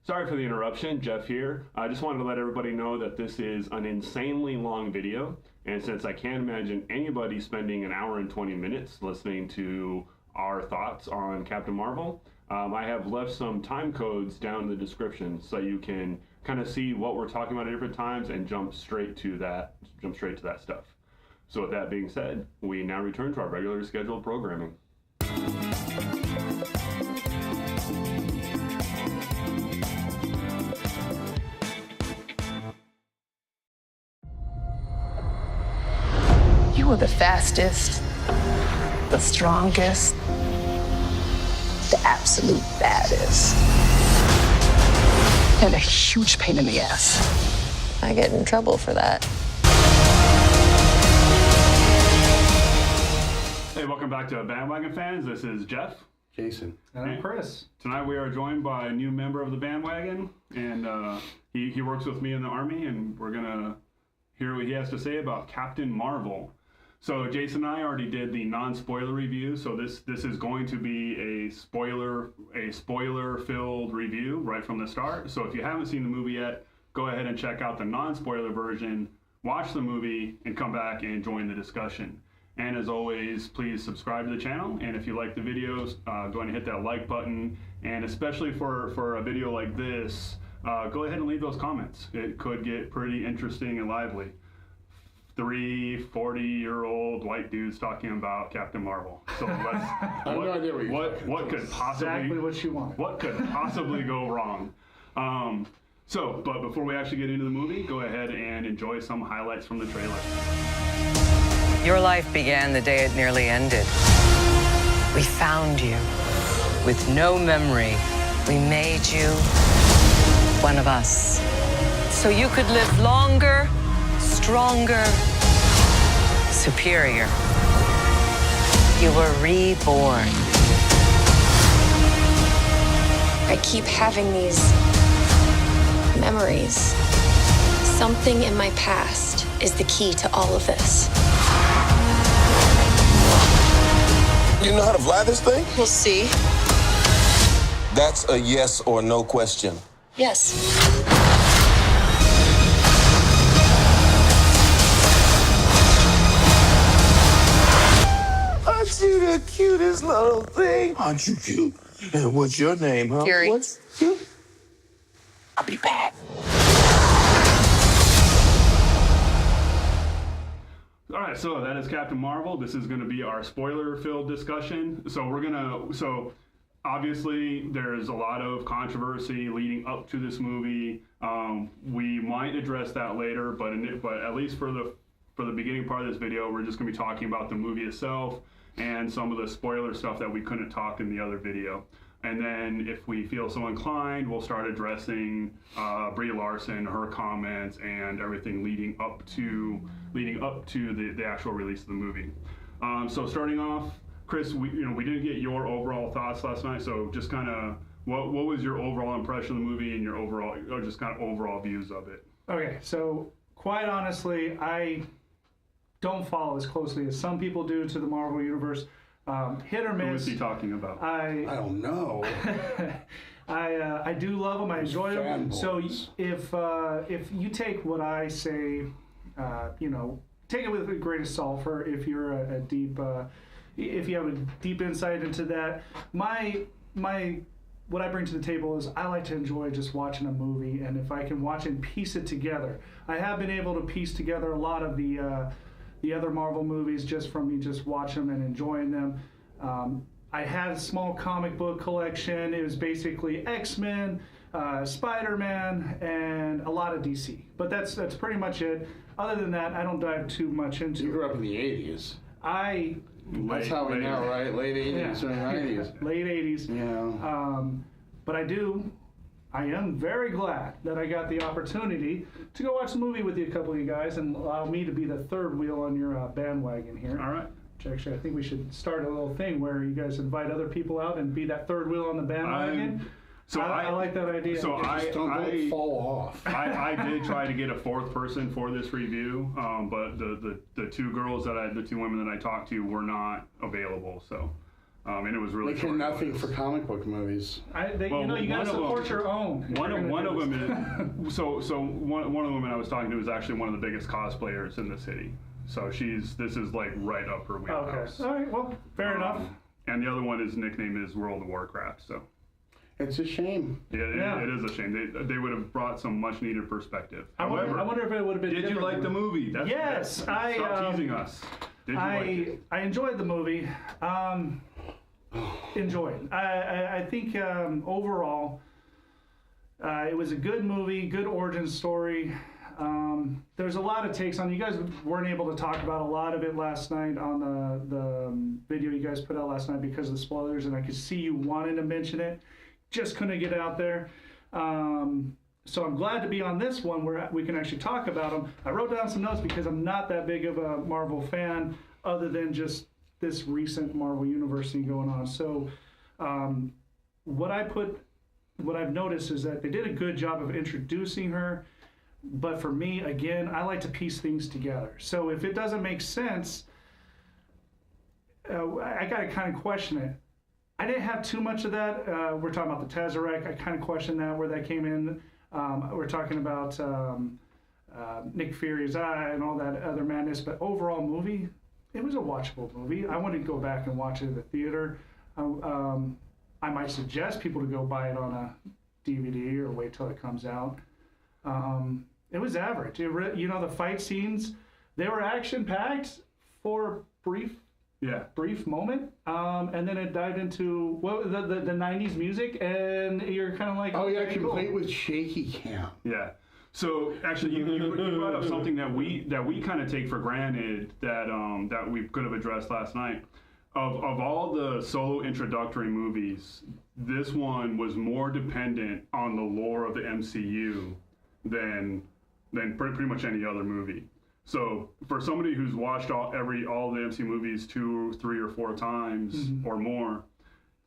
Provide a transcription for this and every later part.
Sorry for the interruption, Jeff here. I just wanted to let everybody know that this is an insanely long video, and since I can't imagine anybody spending an hour and 20 minutes listening to our thoughts on Captain Marvel, I have left some time codes down in the description so you can kind of see what we're talking about at different times and jump straight to that stuff. So with that being said, we now return to our regularly scheduled programming. You were the fastest, the strongest, the absolute baddest, and a huge pain in the ass. I get in trouble for that. Hey, welcome back to Bandwagon fans. This is Jeff. Jason. And I'm Chris. Tonight we are joined by a new member of the Bandwagon, and he works with me in the Army, and we're gonna hear what he has to say about Captain Marvel. So Jason and I already did the non-spoiler review, so this is going to be a spoiler-filled review right from the start. So if you haven't seen the movie yet, go ahead and check out the non-spoiler version, watch the movie, and come back and join the discussion. And as always, please subscribe to the channel, and if you like the videos, go ahead and hit that like button, and especially for a video like this, go ahead and leave those comments. It could get pretty interesting and lively. 3 40-year-old white dudes talking about Captain Marvel. So let's. What could possibly exactly what you want? What could possibly go wrong? But before we actually get into the movie, go ahead and enjoy some highlights from the trailer. Your life began the day it nearly ended. We found you with no memory. We made you one of us, so you could live longer, stronger, superior. You were reborn. I keep having these memories. Something in my past is the key to all of this. You know how to fly this thing? We'll see. That's a yes or no question. Yes. Aren't you the cutest little thing? Aren't you cute? And what's your name, huh? Fury. What's cute? I'll be back. All right, so that is Captain Marvel. This is going to be our spoiler-filled discussion. So obviously there's a lot of controversy leading up to this movie. We might address that later, but at least for the beginning part of this video, we're just going to be talking about the movie itself and some of the spoiler stuff that we couldn't talk in the other video. And then if we feel so inclined, we'll start addressing Brie Larson, her comments, and everything leading up to the actual release of the movie. So starting off, Chris, we didn't get your overall thoughts last night, so just kind of what was your overall impression of the movie and your overall, or just kind of overall views of it? Okay, so quite honestly, I don't follow as closely as some people do to the Marvel Universe. Hit or miss. Who is he talking about? I don't know. I do love them. I enjoy them. So if you take what I say, take it with a grain of salt. For if you're a deep, if you have a deep insight into that, what I bring to the table is I like to enjoy just watching a movie, and if I can watch and piece it together. I have been able to piece together a lot of the other Marvel movies just from me just watching them and enjoying them. I had a small comic book collection. It was basically X-Men, Spider-Man, and a lot of DC. But that's pretty much it. Other than that, I don't dive too much into it. You grew up in the 80s. That's how we know, right? Late 80s or 90s. Late 80s. Yeah. But I am very glad that I got the opportunity to go watch the movie with you, a couple of you guys, and allow me to be the third wheel on your bandwagon here. All right. Which actually, I think we should start a little thing where you guys invite other people out and be that third wheel on the bandwagon. I like that idea. So Don't fall off. I did try to get a fourth person for this review, but the two women that I talked to were not available. So And it was really They care nothing for comic book movies. You gotta support your own. One of them is so one of the women I was talking to is actually one of the biggest cosplayers in the city. So this is like right up her wheelhouse. Okay. All right. Well, fair enough. And the other one, his nickname is World of Warcraft. So it's a shame. Yeah, it is a shame. They would have brought some much needed perspective. However, I wonder if it would have been. Did you like the movie? Yes, stop teasing us. Did you like it? I enjoyed the movie. Enjoyed. I think overall, it was a good movie, good origin story. There's a lot of takes on. You guys weren't able to talk about a lot of it last night on the video you guys put out last night because of the spoilers, and I could see you wanting to mention it, just couldn't get it out there. So I'm glad to be on this one where we can actually talk about them. I wrote down some notes because I'm not that big of a Marvel fan, other than just this recent Marvel Universe thing going on. So what I've noticed is that they did a good job of introducing her. But for me, again, I like to piece things together. So if it doesn't make sense, I got to kind of question it. I didn't have too much of that. We're talking about the Tesseract. I kind of questioned that, where that came in. We're talking about Nick Fury's eye and all that other madness. But overall movie, it was a watchable movie. I want to go back and watch it in the theater. I might suggest people to go buy it on a DVD or wait till it comes out. It was average. The fight scenes, they were action-packed for brief moment, and then it dived into the 90s music, and you're kind of like, complete with shaky cam. Yeah. So actually, you brought up something that we kind of take for granted that we could have addressed last night. Of all the solo introductory movies, this one was more dependent on the lore of the MCU than pretty much any other movie. So for somebody who's watched all the MCU movies 2, 3, or 4 times or more,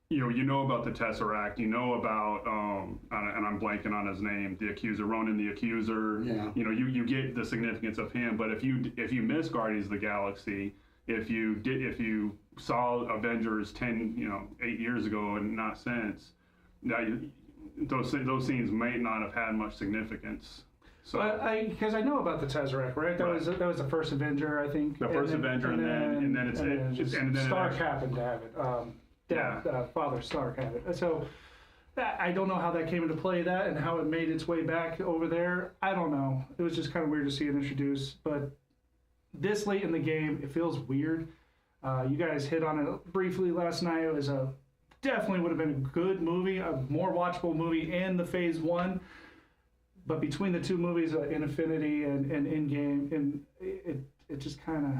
you know about the Tesseract, you know about and I'm blanking on his name, the Accuser, Ronan the Accuser. Yeah. You get the significance of him, but if you miss Guardians of the Galaxy, if you saw Avengers 8 years ago and not since, those scenes may not have had much significance. So because I know about the Tesseract, right? That was the first Avenger, I think. The first Avenger, and then Stark happened to have it. Father Stark had it. So I don't know how that came into play, and how it made its way back over there. I don't know. It was just kind of weird to see it introduced, but this late in the game, it feels weird. You guys hit on it briefly last night. It was definitely would have been a good movie, a more watchable movie in the Phase 1. But between the two movies, Infinity and Endgame, and it just kind of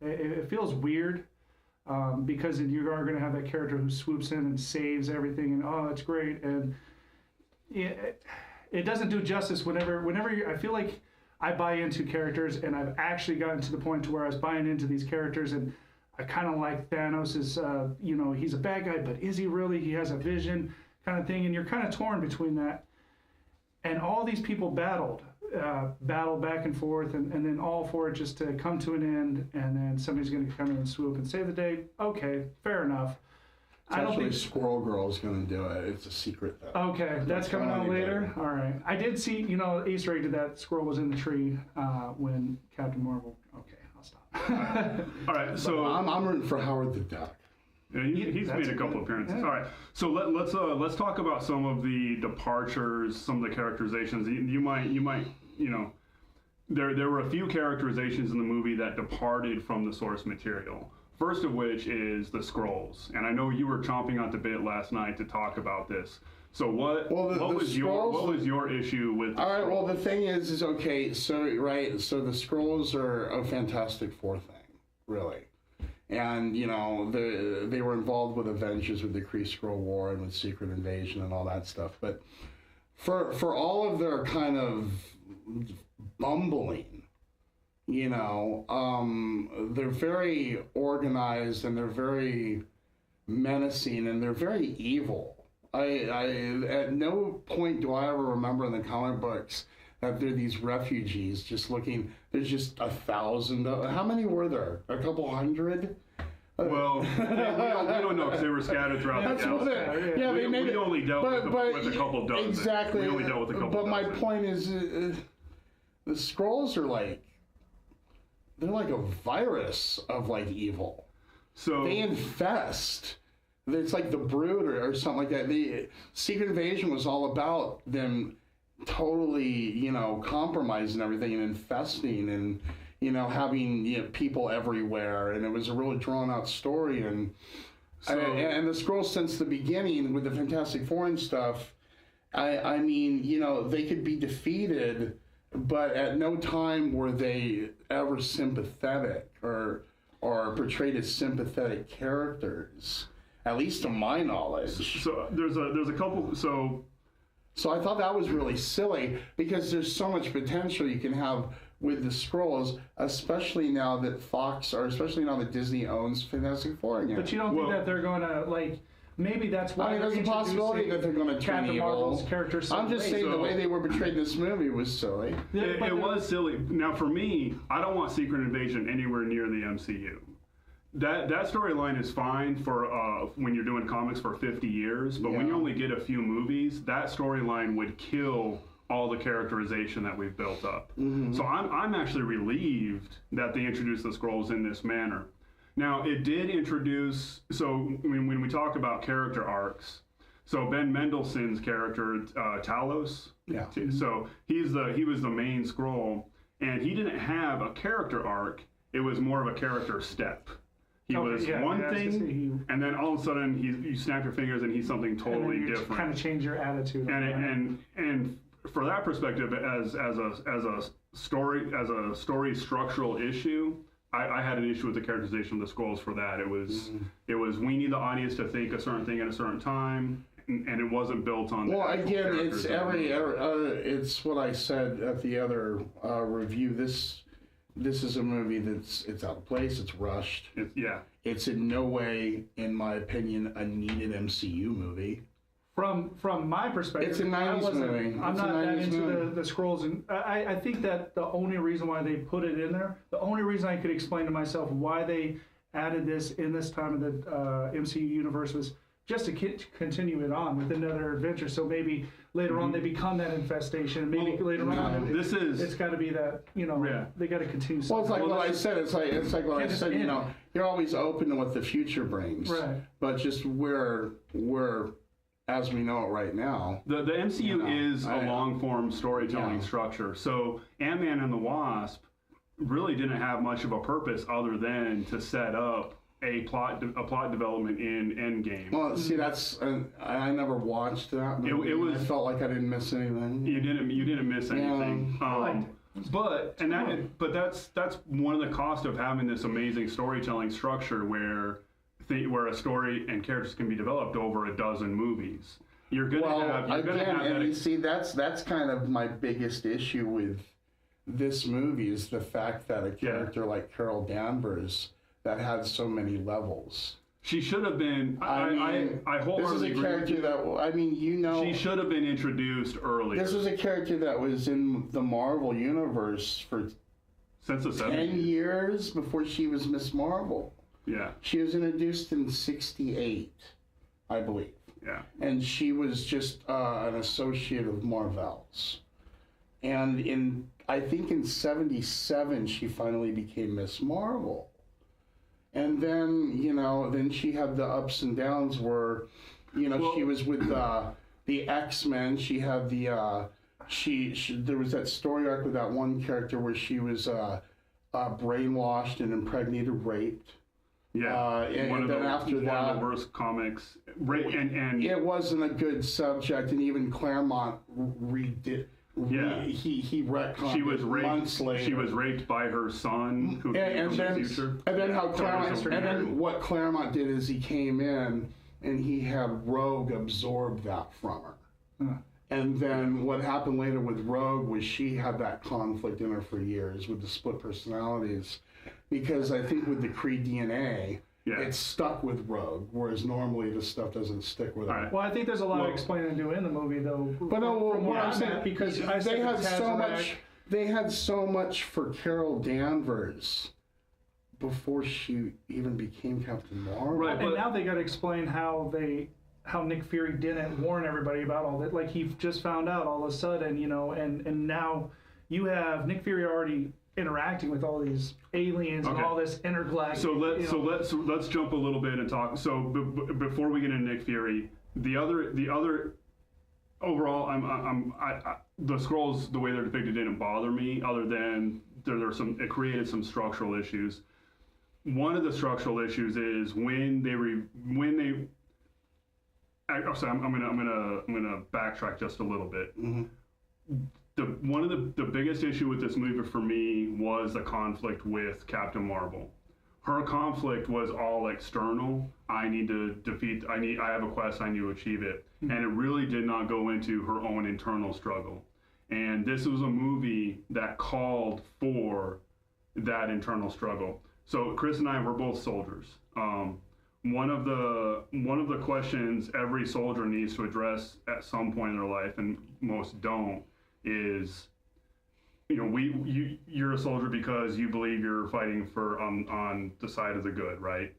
it feels weird because you are going to have that character who swoops in and saves everything, and it's great, and it doesn't do justice whenever I feel like I buy into characters, and I've actually gotten to the point to where I was buying into these characters, and I kind of like Thanos is he's a bad guy, but is he really? He has a vision kind of thing, and you're kind of torn between that. And all these people battled back and forth, and then all for it just to come to an end, and then somebody's going to come in and swoop and save the day. Okay, fair enough. I don't think Squirrel Girl's going to do it. It's a secret, though. Okay, that's coming out later? All right. I did see, Easter egg to that Squirrel was in the tree when Captain Marvel... Okay, I'll stop. All right, so... I'm rooting for Howard the Duck. Yeah, he's made a couple appearances. Yeah. All right, so let's talk about some of the departures, some of the characterizations. You might, there were a few characterizations in the movie that departed from the source material. First of which is the Skrulls, and I know you were chomping at the bit last night to talk about this. So what was your issue with? All right, well the thing is okay. So the Skrulls are a Fantastic Four thing, really. And, they were involved with Avengers, with the Kree Skrull War, and with Secret Invasion and all that stuff. But for all of their kind of bumbling, they're very organized, and they're very menacing, and they're very evil. I at no point do I ever remember in the comic books that they're these refugees just looking. There's just 1,000. How many were there? A couple hundred? Well, we don't know because they were scattered throughout the galaxy. Yeah, they made we it. only dealt with a couple dozen. Exactly. We only dealt with a couple But my dozen. point is, the Skrulls are they're like a virus of like evil. So They infest. It's like the Brood or something like that. The Secret Invasion was all about them totally, compromising everything and infesting and, having people everywhere. And it was a really drawn out story. And the Skrulls since the beginning with the Fantastic Four and stuff, I mean, they could be defeated, but at no time were they ever sympathetic or portrayed as sympathetic characters. At least to my knowledge. So there's a couple. So I thought that was really silly because there's so much potential you can have with the Skrulls, especially now that especially now that Disney owns Fantastic Four again. But you don't think that they're going to maybe that's why there's a possibility that they're going to turn Captain Marvel's evil. character. I'm just saying the way they were portrayed in this movie was silly. it was silly. Now for me, I don't want Secret Invasion anywhere near the MCU. That storyline is fine for when you're doing comics for 50 years, but when you only get a few movies, that storyline would kill all the characterization that we've built up. Mm-hmm. So I'm actually relieved that they introduced the Skrulls in this manner. Now it did introduce. So when we talk about character arcs, so Ben Mendelsohn's character Talos. Yeah. So he was the main Skrull, and he didn't have a character arc. It was more of a character step. He was one thing, and then all of a sudden you snap your fingers and he's something totally different. Kind of change your attitude. And for that perspective, as a story structural issue, I had an issue with the characterization of the Skrulls for that. It was we need the audience to think a certain thing at a certain time, and it wasn't built on. Well, again, it's it's what I said at the other review. This is a movie it's out of place. It's rushed. It's in no way, in my opinion, a needed MCU movie. From my perspective, it's a 90s movie. I'm not that into the Skrulls, and I think that the only reason why they put it in there, the only reason I could explain to myself why they added this in this time of the MCU universe was just to continue it on with another adventure. So maybe later on they become that infestation, and maybe later on it's got to be that they got to continue. Well, it's like what I said. It's like what I said. You're always open to what the future brings, right? But just we're as we know it right now. The MCU is a long form storytelling structure. So Ant-Man and the Wasp really didn't have much of a purpose other than to set up a plot development in Endgame. Well, see, that's I never watched that. I felt like I didn't miss anything. You didn't miss anything. But that's one of the costs of having this amazing storytelling structure where a story and characters can be developed over a dozen movies. You're gonna have that. You see, that's kind of my biggest issue with this movie is the fact that a character like Carol Danvers that had so many levels. She should have been. I wholeheartedly agree. This is a character that she should have been introduced earlier. This was a character that was in the Marvel universe since the 70s. 10 years before she was Miss Marvel. Yeah. She was introduced in '68, I believe. Yeah. And she was just an associate of Marvel's. And I think in '77 she finally became Miss Marvel. And then, then she had the ups and downs where, she was with the X-Men. She had the, there was that story arc with that one character where she was brainwashed and impregnated, raped. Yeah, and then after that, one of the worst comics. And it wasn't a good subject, and even Claremont redid. Yeah, he retconned. She was raped months later. She was raped by her son, who came from the future. And then what Claremont did is he came in and he had Rogue absorb that from her. And then what happened later with Rogue was she had that conflict in her for years with the split personalities, because I think with the Kree DNA, it's stuck with Rogue, whereas normally this stuff doesn't stick with her. Well, I think there's a lot of explaining to do in the movie, though. But what I'm saying, because they had so much for Carol Danvers before she even became Captain Marvel. Right. And now they got to explain how Nick Fury didn't warn everybody about all that. Like, he just found out all of a sudden, you know, and now you have Nick Fury already interacting with all these aliens and all this intergalactic. So let's jump a little bit and talk. So before we get into Nick Fury, the other overall, the Skrulls, the way they're depicted didn't bother me, other than it created some structural issues. One of the structural issues is when they sorry, I'm gonna backtrack just a little bit. One of the biggest issue with this movie for me was the conflict with Captain Marvel. Her conflict was all external. I have a quest, I need to achieve it. And it really did not go into her own internal struggle. And this was a movie that called for that internal struggle. So Chris and I were both soldiers. One of the questions every soldier needs to address at some point in their life, and most don't, is, you know, you're a soldier because you believe you're fighting for on the side of the good, right?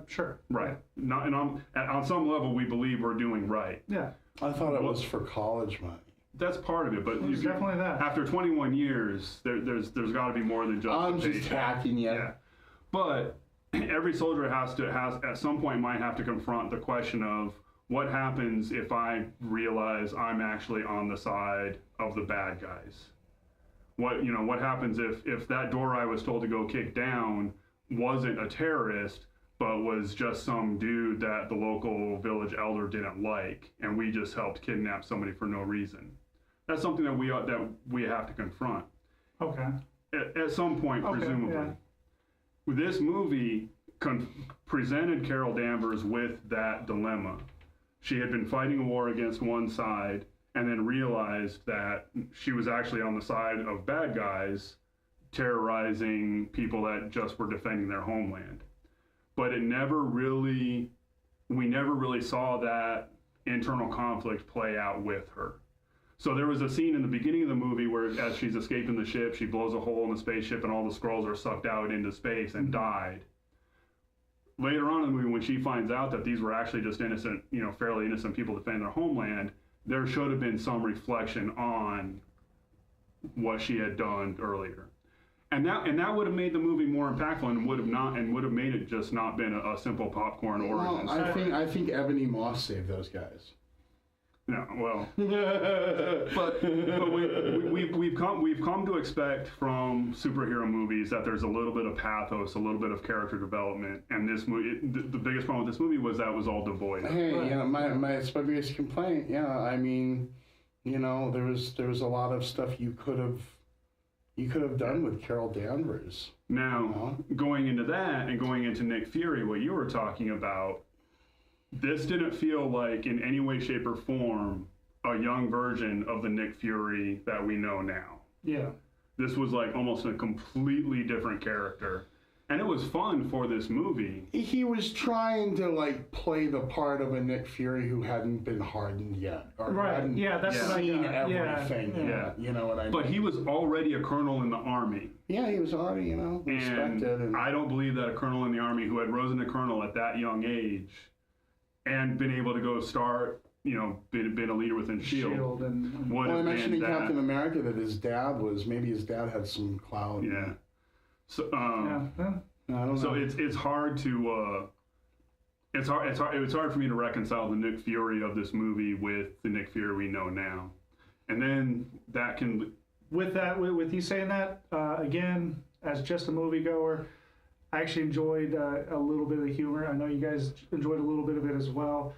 Sure. Right. Not, and on some level, we believe we're doing right. Yeah. I thought it was for college money. That's part of it, but There's definitely that. After 21 years, there's got to be more than just. I'm just hacking you. Yeah. But every soldier has at some point might have to confront the question of, what happens if I realize I'm actually on the side of the bad guys? What happens if that door I was told to go kick down wasn't a terrorist, but was just some dude that the local village elder didn't like, and we just helped kidnap somebody for no reason? That's something that we have to confront. Okay. At some point, presumably. Yeah. This movie presented Carol Danvers with that dilemma. She had been fighting a war against one side and then realized that she was actually on the side of bad guys terrorizing people that just were defending their homeland. But we never really saw that internal conflict play out with her. So there was a scene in the beginning of the movie where, as she's escaping the ship, she blows a hole in the spaceship and all the Skrulls are sucked out into space and died. Later on in the movie, when she finds out that these were actually just innocent, fairly innocent people defending their homeland, there should have been some reflection on what she had done earlier, and that would have made the movie more impactful, and would have made it just not been a simple popcorn origin. Well, I think Ebony Moss saved those guys. No, well, but we've come to expect from superhero movies that there's a little bit of pathos, a little bit of character development, and this movie, the biggest problem with this movie was that was all devoid. Hey, it's my biggest complaint. Yeah, I mean, there was a lot of stuff you could have done with Carol Danvers. Now, going into that and going into Nick Fury, what you were talking about. This didn't feel like, in any way, shape, or form, a young version of the Nick Fury that we know now. Yeah. This was like almost a completely different character. And it was fun for this movie. He was trying to play the part of a Nick Fury who hadn't been hardened yet. Or hadn't seen everything. Yeah. You know what I mean? But he was already a colonel in the army. Yeah, he was already, respected. And I don't believe that a colonel in the army who had risen to colonel at that young age and been able to go start, been a leader within S.H.I.E.L.D. I mentioned in Captain America that his dad had some clout. Yeah. So, I don't know. So it's hard to, it's hard for me to reconcile the Nick Fury of this movie with the Nick Fury we know now. And then that can... With you saying that, again, as just a moviegoer, I actually enjoyed a little bit of the humor. I know you guys enjoyed a little bit of it as well.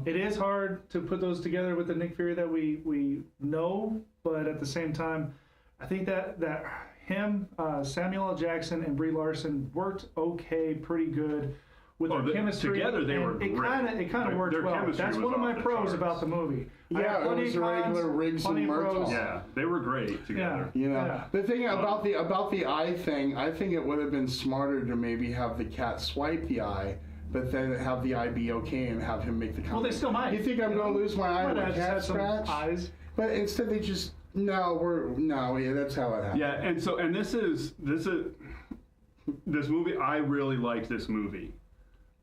It is hard to put those together with the Nick Fury that we know, but at the same time, I think that him, Samuel L. Jackson, and Brie Larson worked pretty good with their chemistry. Together they were great. It kind of worked their well. That's one of my pros about the movie. Yeah, it was regular Riggs and Murtaugh. Yeah, they were great together. Yeah. The thing about the eye thing, I think it would have been smarter to maybe have the cat swipe the eye, but then have the eye be okay and have him make the comment. Well, they still might. You think I'm going to lose my eye with a cat scratch? Eyes. But instead they just that's how it happened. Yeah, and this is this movie, I really liked this movie.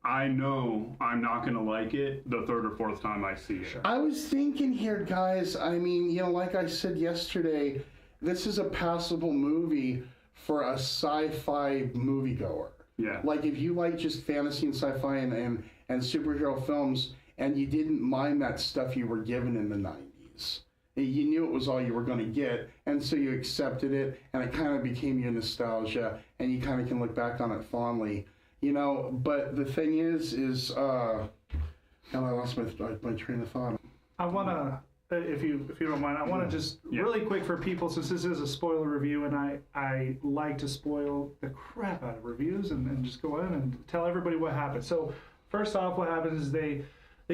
I know I'm not going to like it the third or fourth time I see it. I was thinking here, guys, I mean, you know, like I said yesterday, this is a passable movie for a sci-fi moviegoer. Yeah. Like, if you like just fantasy and sci-fi and superhero films, and you didn't mind that stuff you were given in the 90s, you knew it was all you were going to get, and so you accepted it, and it kind of became your nostalgia, and you kind of can look back on it fondly, you know. But the thing is now I lost my train of thought. I want to, if you don't mind, I want to just really quick for people, since this is a spoiler review, and I like to spoil the crap out of reviews and just go in and tell everybody what happened. So first off, what happens is they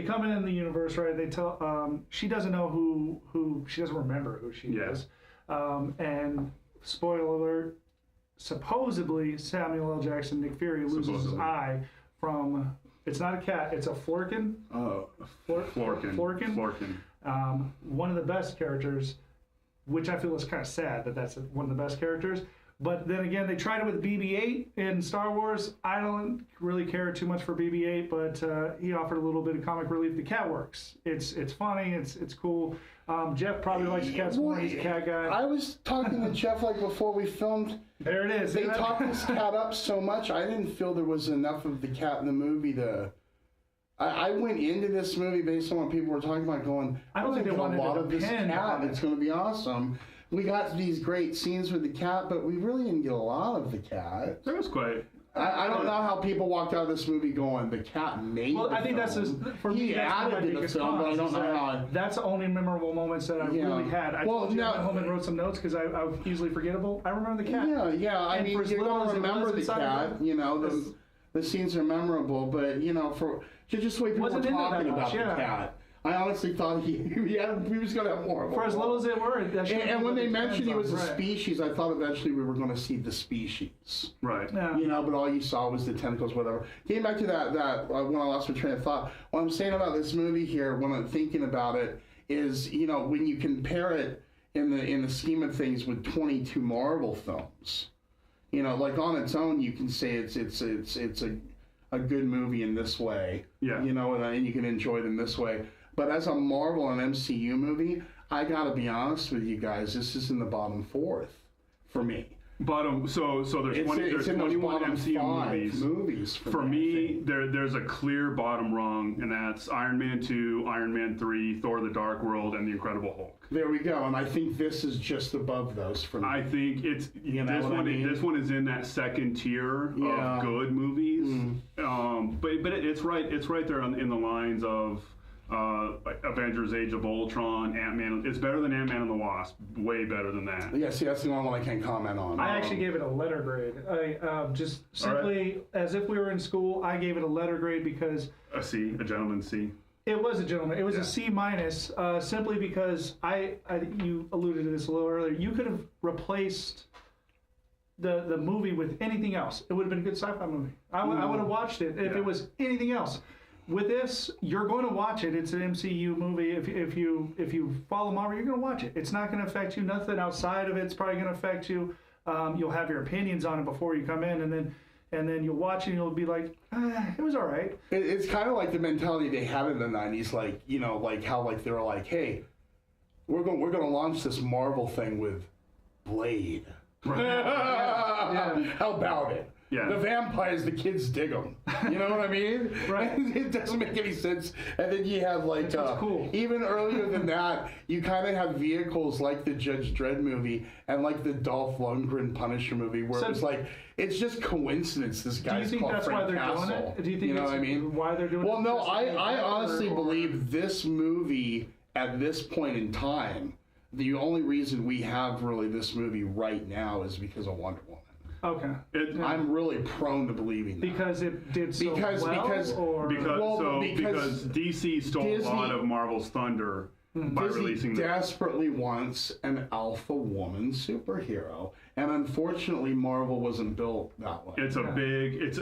come in the universe, right? They tell she doesn't know who she doesn't remember who she is, and spoiler alert, supposedly Samuel L. Jackson, Nick Fury, loses his eye from, it's not a cat, it's a florkin. Florkin. One of the best characters, which I feel is kind of sad that that's one of the best characters. But then again, they tried it with BB-8 in Star Wars. I don't really care too much for BB-8, but he offered a little bit of comic relief. The cat works. It's funny. It's cool. Jeff probably likes cats more. He's a cat guy. I was talking to Jeff like before we filmed. There it is. They talked this cat up so much. I didn't feel there was enough of the cat in the movie to. I went into this movie based on what people were talking about, going, I don't think they wanted a lot to of this depend cat. on it. It's going to be awesome. We got these great scenes with the cat, but we really didn't get a lot of the cat. There was quite. I don't know how people walked out of this movie going, the cat made Well, the I think film. that's for me. He That's one of my added to the biggest film, but I cons, don't is know that how. That's the only memorable moments that I really had. I told you I went home and wrote some notes because I was easily forgettable. I remember the cat. Yeah. I mean, you're going to remember the cat. You know, the scenes are memorable, but you know, for just the way people were talking about the cat. I honestly thought he was going to have more of For as little as they were. And when they mentioned he was a species, I thought eventually we were going to see the species. Right. Yeah. You know, but all you saw was the tentacles, whatever. Getting back to that when I lost my train of thought, what I'm saying about this movie here, when I'm thinking about it, is, you know, when you compare it in the scheme of things with 22 Marvel films, you know, like on its own, you can say it's a good movie in this way. Yeah. You know, and you can enjoy it in this way. But as a Marvel and MCU movie, I gotta be honest with you guys, this is in the bottom fourth for me. Bottom. So there's 21 MCU movies. For me, there's a clear bottom rung, and that's Iron Man 2, Iron Man 3, Thor: The Dark World, and The Incredible Hulk. There we go, and I think this is just above those for me. I think it's this one is in that second tier of good movies. But it's right there in the lines of Avengers: Age of Ultron, Ant-Man. It's better than Ant-Man and the Wasp. Way better than that. Yeah, see, that's the only one I can't comment on. I actually gave it a letter grade. I just simply, as if we were in school, I gave it a letter grade because A C, a gentleman's C. It was a gentleman. It was a C minus, simply because you alluded to this a little earlier. You could have replaced the movie with anything else. It would have been a good sci-fi movie. I would have watched it if it was anything else. With this, you're going to watch it. It's an MCU movie. If you follow Marvel, you're going to watch it. It's not going to affect you. Nothing outside of it's probably going to affect you. You'll have your opinions on it before you come in, and then you'll watch it and you'll be like, it was all right. It's kind of like the mentality they had in the 90s, like, you know, like how like they were like, hey, we're going to launch this Marvel thing with Blade. Right. Yeah. How about it? Yeah. The vampires, the kids dig them. You know what I mean? Right. It doesn't make any sense. And then you have like, cool. Even earlier than that, you kind of have vehicles like the Judge Dredd movie and like the Dolph Lundgren Punisher movie, where it's like, it's just coincidence. This guy's called Frank Castle. Do you think that's why they're doing it? Do you think know what I mean? Why they're doing it? Well, no, I honestly believe this movie at this point in time, the only reason we have really this movie right now is because of Wonder Woman. Okay. I'm really prone to believing that. Because it did so well? Because DC stole a lot of Marvel's thunder by releasing Disney desperately wants an alpha woman superhero, and unfortunately Marvel wasn't built that way. It's a big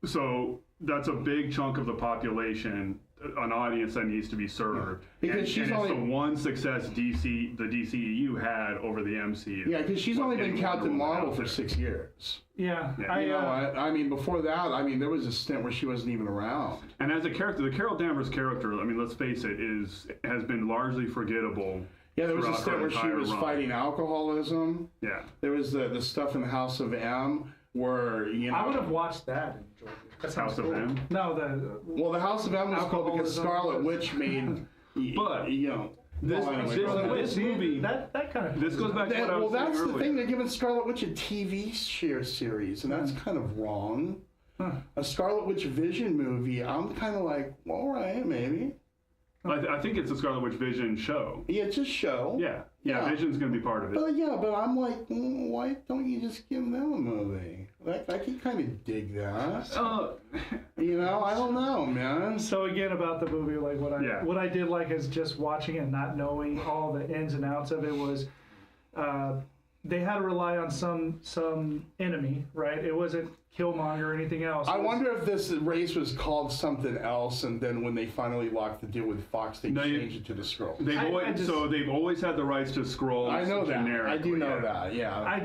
so that's a big chunk of the population an audience that needs to be served. Because and it's the one success the DCEU had over the MCU. Yeah, because she's only been Captain Marvel for 6 years. Yeah. I mean, before that, I mean, there was a stint where she wasn't even around. And as a character, the Carol Danvers character, I mean, let's face it, has been largely forgettable. Yeah, there was a throughout stint her where she entire was run. fighting alcoholism. Yeah. There was the stuff in the House of M where, you know... I would have watched that and enjoyed it. That sounds House of cool. M? No, Well, the House of M was called because Alcoholism Scarlet was- Witch made... But you know... this- well, anyway, this- go ahead. this movie- that kind of... This goes back to what I Well, was saying that's the earlier. thing. They're giving Scarlet Witch a TV series, and that's kind of wrong. A Scarlet Witch Vision movie, I'm kind of like, well, all right, maybe. I think it's a Scarlet Witch Vision show. Yeah, it's a show. Yeah, Yeah. Vision's going to be part of it. But I'm like, why don't you just give them a movie? I can kind of dig that. You know, I don't know, man. So again, about the movie, like Yeah. what I did like is just watching it, not knowing all the ins and outs of it was, they had to rely on some enemy, right? It wasn't Killmonger or anything else. I wonder if this race was called something else, and then when they finally locked the deal with Fox, they changed it to the Skrulls. They've always had the rights to Skrulls. I know that. I do know yeah. that. Yeah. I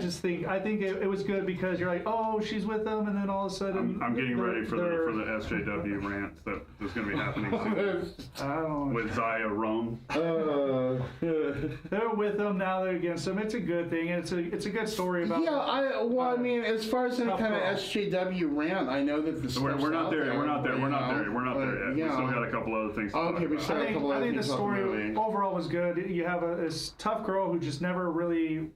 think it was good because you're like, oh, she's with them, and then all of a sudden I'm getting they're- ready for they're- the SJW rant that is going to be happening soon I don't know. with Zaya Rome. They're with them now. They're against them. It's a good thing. And it's a good story about. Yeah, I mean, as far as any Tough kind of call. SJW rant, I know that the We're not there. We're not there. We're not there. We're not there yet. Yeah. We still got a couple other things to talk Okay, we about. still got a couple I other think the things about story movie. overall was good. You have this tough girl who just never really,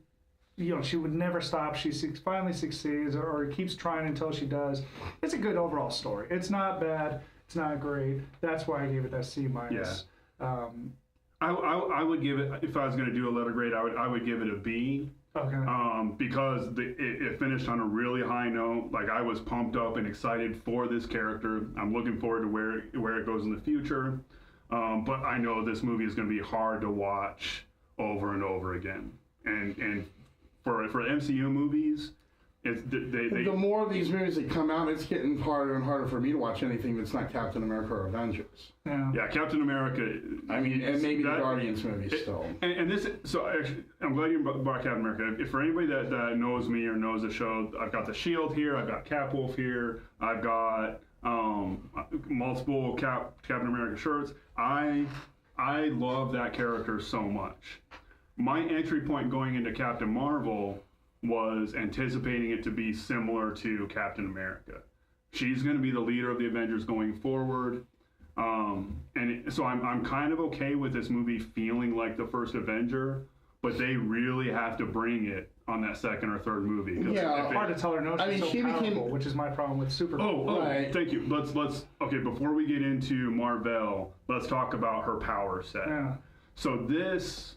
she would never stop. She finally succeeds or keeps trying until she does. It's a good overall story. It's not bad. It's not great. That's why I gave it that C minus. I would give it, if I was going to do a letter grade, I would give it a B. Okay. Because it finished on a really high note. Like, I was pumped up and excited for this character. I'm looking forward to where it goes in the future. But I know this movie is going to be hard to watch over and over again. And for MCU movies, The more of these movies that come out, it's getting harder and harder for me to watch anything that's not Captain America or Avengers. Yeah. Captain America. I mean, and maybe the Guardians movies still. And this, so actually, I'm glad you brought Captain America. If for anybody that knows me or knows the show, I've got the Shield here, I've got Capwolf here, I've got multiple Captain America shirts. I love that character so much. My entry point going into Captain Marvel was anticipating it to be similar to Captain America. She's going to be the leader of the Avengers going forward. So I'm kind of okay with this movie feeling like the first Avenger, but they really have to bring it on that second or third movie. Yeah, Hard to tell her no. She's I mean, so she became- powerful, which is my problem with Superman. Right. Thank you. Let's okay, before we get into Marvel, let's talk about her power set. Yeah. So this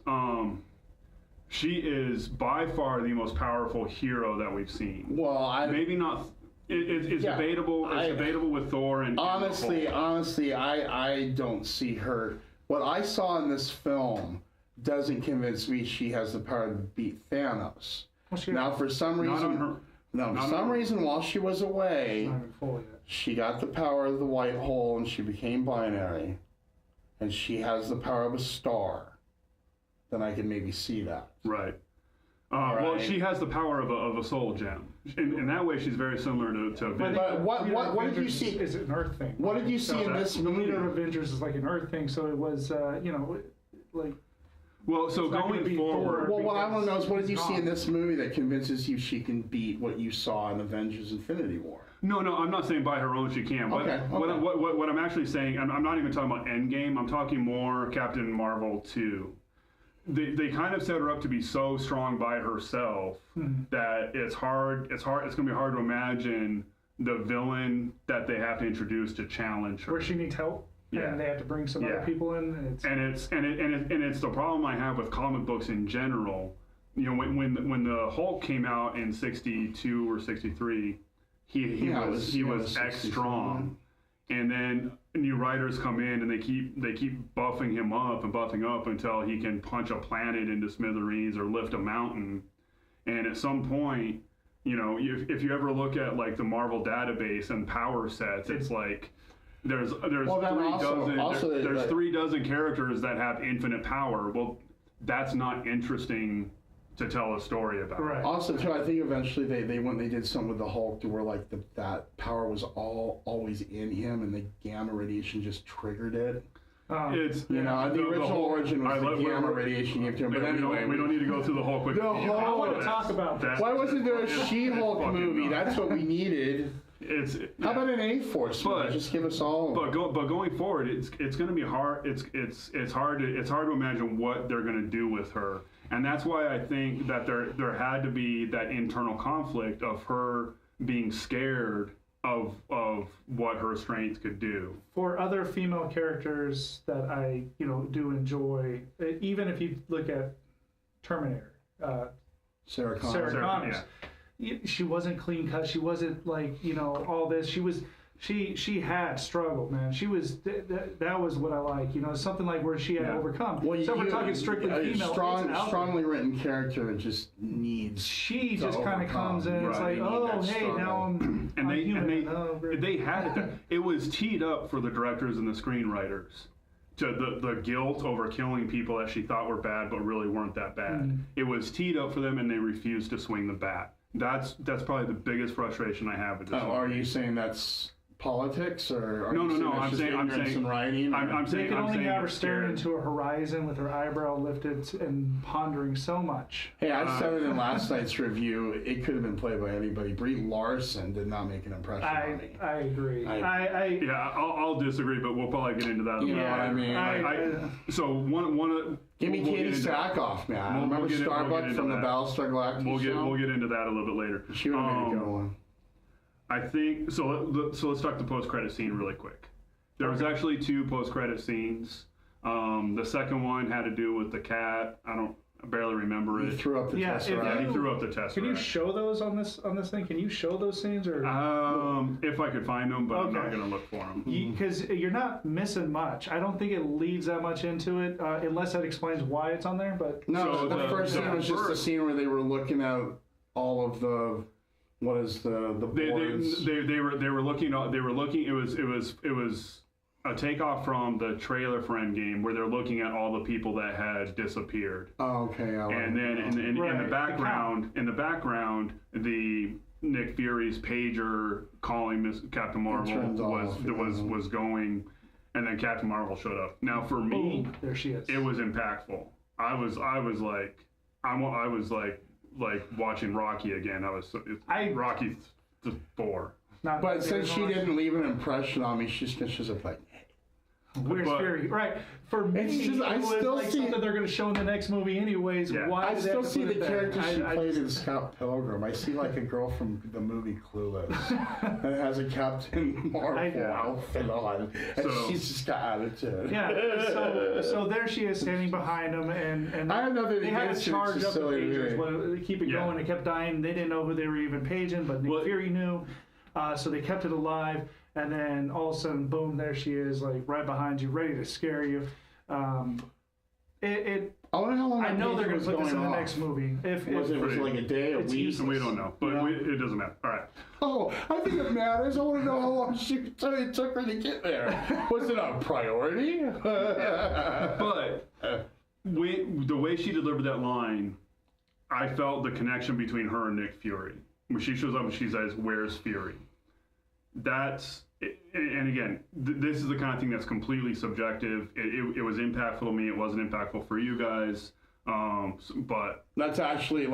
she is by far the most powerful hero that we've seen. Well, Maybe not. It's Yeah, debatable. It's debatable with Thor and honestly, Hulk. I don't see her. What I saw in this film doesn't convince me she has the power to beat Thanos. Well, she- Now, for some Not on reason, her. no, not for on some her. reason, while she was away, Not even full yet. she got the power of the white hole and she became binary, and she has the power of a star. Then I can maybe see that. Right. Well, Right. she has the power of a soul gem. In that way, she's very similar to Vision. But what did you Avengers see? Is an Earth thing. What did you see in this The movie? leader of Avengers is like an Earth thing, so it was, like. Well, so not gonna going be forward, Thor. Well, what I want to know is what did you He's see in not. this movie that convinces you she can beat what you saw in Avengers Infinity War? No, I'm not saying by her own she can. But Okay, What, okay. what I'm actually saying, I'm not even talking about Endgame. I'm talking more Captain Marvel 2. They kind of set her up to be so strong by herself that it's going to be hard to imagine the villain that they have to introduce to challenge her. Where she needs help, Yeah. and they have to bring some other Yeah. people in. And it's the problem I have with comic books in general. You know, when the Hulk came out in '62 or '63, he was X 63, strong, and then new writers come in and they keep buffing him up and buffing up until he can punch a planet into smithereens or lift a mountain. And at some point, you know, if you ever look at like the Marvel database and power sets, it's like there's Well, then there's 3 characters that have infinite power. Well, that's not interesting to tell a story about. Right. Also, too, I think eventually they when they did something with the Hulk to where like that power was always in him, and the gamma radiation just triggered it. It's the original origin was the gamma radiation gave to him. But anyway, we don't need to go through the Hulk. I want to talk about that. Why wasn't there a She-Hulk movie? That's what we needed. How about an A-Force movie? Just give us all. But going forward, it's going to be hard. It's hard to imagine what they're going to do with her, and that's why I think that there had to be that internal conflict of her being scared of what her strength could do. For other female characters that I do enjoy, even if you look at Terminator, Sarah Connor. Yeah. She wasn't clean cut. She wasn't like all this. She had struggled, man. She was that was what I like. Something like where she had to overcome. Well, so we're talking strictly female. Strongly written character just needs. She just kind of comes in. It's like, oh, hey, now I'm human. They had it there. It was teed up for the directors and the screenwriters. To the guilt over killing people that she thought were bad but really weren't that bad. It was teed up for them, and they refused to swing the bat. That's probably the biggest frustration I have with this. Are you saying that's politics, or no? I'm saying writing. I'm saying they can only have her staring into a horizon with her eyebrow lifted and pondering so much. Hey, I said it in last night's review. It could have been played by anybody. Brie Larson did not make an impression on me. I agree. I'll disagree, but we'll probably get into that. You know what I mean? Give me Katie Sackhoff, man. Remember Starbuck from the Battlestar Galactica show? We'll get into that a little bit later. She would have made a good one. I think so. Let's talk the post-credit scene really quick. There was actually 2 post-credit scenes. The second one had to do with the cat. I barely remember it. He threw up the Tesseract. He threw up the Tesseract. Can you show those on this thing? Can you show those scenes or? If I could find them, but I'm not going to look for them. Because you're not missing much. I don't think it leads that much into it, unless that explains why it's on there. But no, the first scene was just the scene where they were looking at all of the. What is the boards? They were looking. It was a takeoff from the trailer for Endgame, where they're looking at all the people that had disappeared. Oh, okay. And then in the background, the Nick Fury's pager calling Captain Marvel was going, and then Captain Marvel showed up. Now for me, there she is. It was impactful. I was like watching Rocky again. Rocky 4. But since she didn't leave an impression on me, she's like, where's Fury? Right. For me, I still see something they're going to show in the next movie anyways. Yeah. Why I still see the character she played in Scott Pilgrim. I see like a girl from the movie Clueless that has a Captain Marvel outfit on, and she's just got attitude. Yeah. So there she is standing behind him, and I have nothing they had to charge up the pagers, they keep it going. It kept dying. They didn't know who they were even paging, but Nick Fury knew. So they kept it alive, and then all of a sudden, boom! There she is, like right behind you, ready to scare you. I wonder how long. I know they're going to put this in the next movie. Was it like a day, a week? We don't know, but it doesn't matter. All right. Oh, I think it matters. I want to know how long it took her to get there. Was it a priority? But the way she delivered that line, I felt the connection between her and Nick Fury. When she shows up and she says, "Where's Fury?" And again, this is the kind of thing that's completely subjective. It was impactful to me. It wasn't impactful for you guys. But that's actually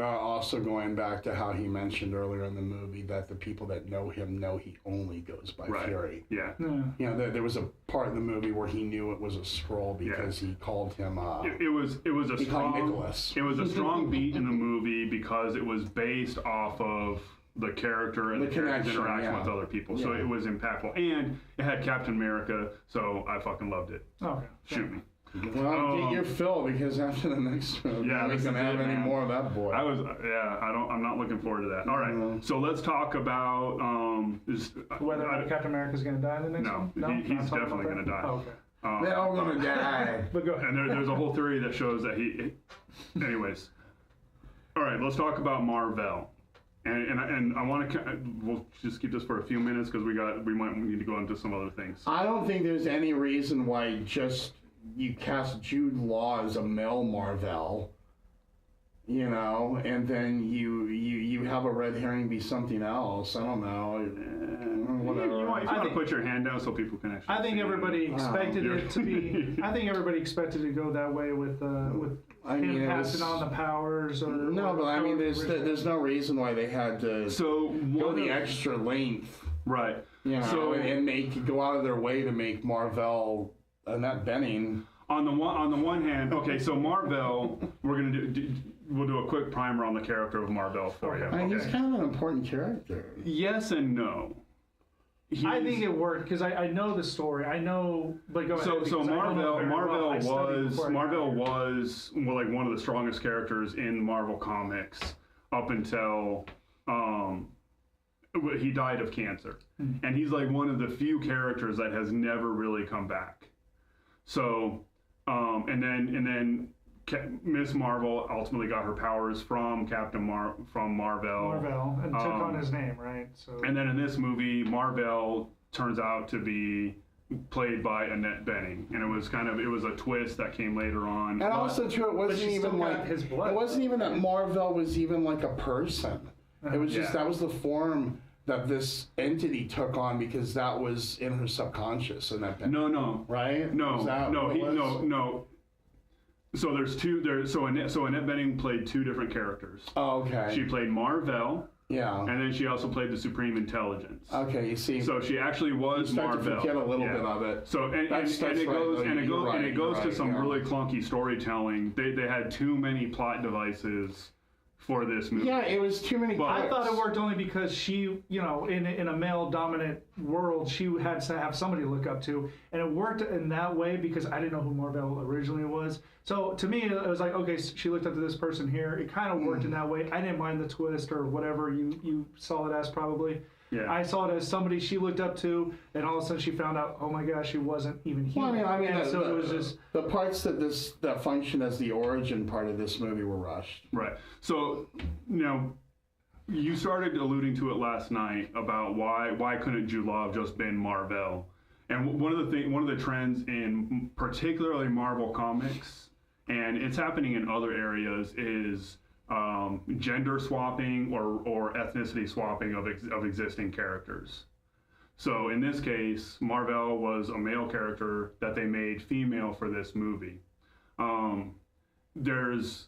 also going back to how he mentioned earlier in the movie that the people that know him know he only goes by Fury. Yeah. There was a part of the movie where he knew it was a Skrull because he called him. It was a strong Nicholas. It was a strong beat in the movie because it was based off of the character and the character's interaction with other people. So it was impactful, and it had Captain America. So I fucking loved it. Okay. Shoot me. Well, get your fill because after the next movie, we can have any more of that boy. I'm not looking forward to that. All right, so let's talk about whether Captain America's going to die in the next one. No, he's definitely going to die. Oh, okay. They're all going to die. But go ahead. And there's a whole theory that shows that he. Anyways, all right, let's talk about Marvel. And I want to, we'll just keep this for a few minutes because we might need to go into some other things. I don't think there's any reason why just you cast Jude Law as a male Marvel, you know, and then you have a red herring be something else. I don't know. Whatever. You want to put your hand down so people can actually. I think everybody expected it to be. I think everybody expected it to go that way with him passing on the powers. Or no, but I mean, there's no reason why they had to go the extra length, right? You know, and go out of their way to make Marvel Annette Bening. On the one hand, okay, so Marvel, we'll do a quick primer on the character of Marvel for you. I mean, he's kind of an important character. Yes and no. I think it worked because I know the story. I know, but go ahead. So Marvel was like one of the strongest characters in Marvel Comics up until he died of cancer, and he's like one of the few characters that has never really come back. So, and then Miss Marvel ultimately got her powers from Marvel. And took on his name, right? So. And then in this movie, Marvel turns out to be played by Annette Bening, and it was a twist that came later on. And also, too, it wasn't even like his blood. It wasn't even that Marvel was even like a person. It was just that was the form that this entity took on because that was in her subconscious. And that no, right? No. So So Annette Bening played two different characters. Oh, okay. She played Marvel. Yeah. And then she also played the Supreme Intelligence. Okay, you see. So she actually was Marvel. To forget a little bit of it. So and it goes to some really clunky storytelling. They had too many plot devices for this movie. Yeah, it was too many. But I thought it worked only because she, you know, in a male-dominant world, she had to have somebody to look up to, and it worked in that way because I didn't know who Marvel originally was. So to me, it was like, okay, she looked up to this person here. It kind of worked in that way. I didn't mind the twist or whatever you saw it as probably. Yeah. I saw it as somebody she looked up to, and all of a sudden she found out, oh my gosh, she wasn't even human. Well, I mean, so it was just the parts that function as the origin part of this movie were rushed. Right. So, you know, you started alluding to it last night about why couldn't Jude Law have just been Marvel? And one of the trends in particularly Marvel comics, and it's happening in other areas, is gender swapping or ethnicity swapping of existing characters. So in this case, Marvel was a male character that they made female for this movie. This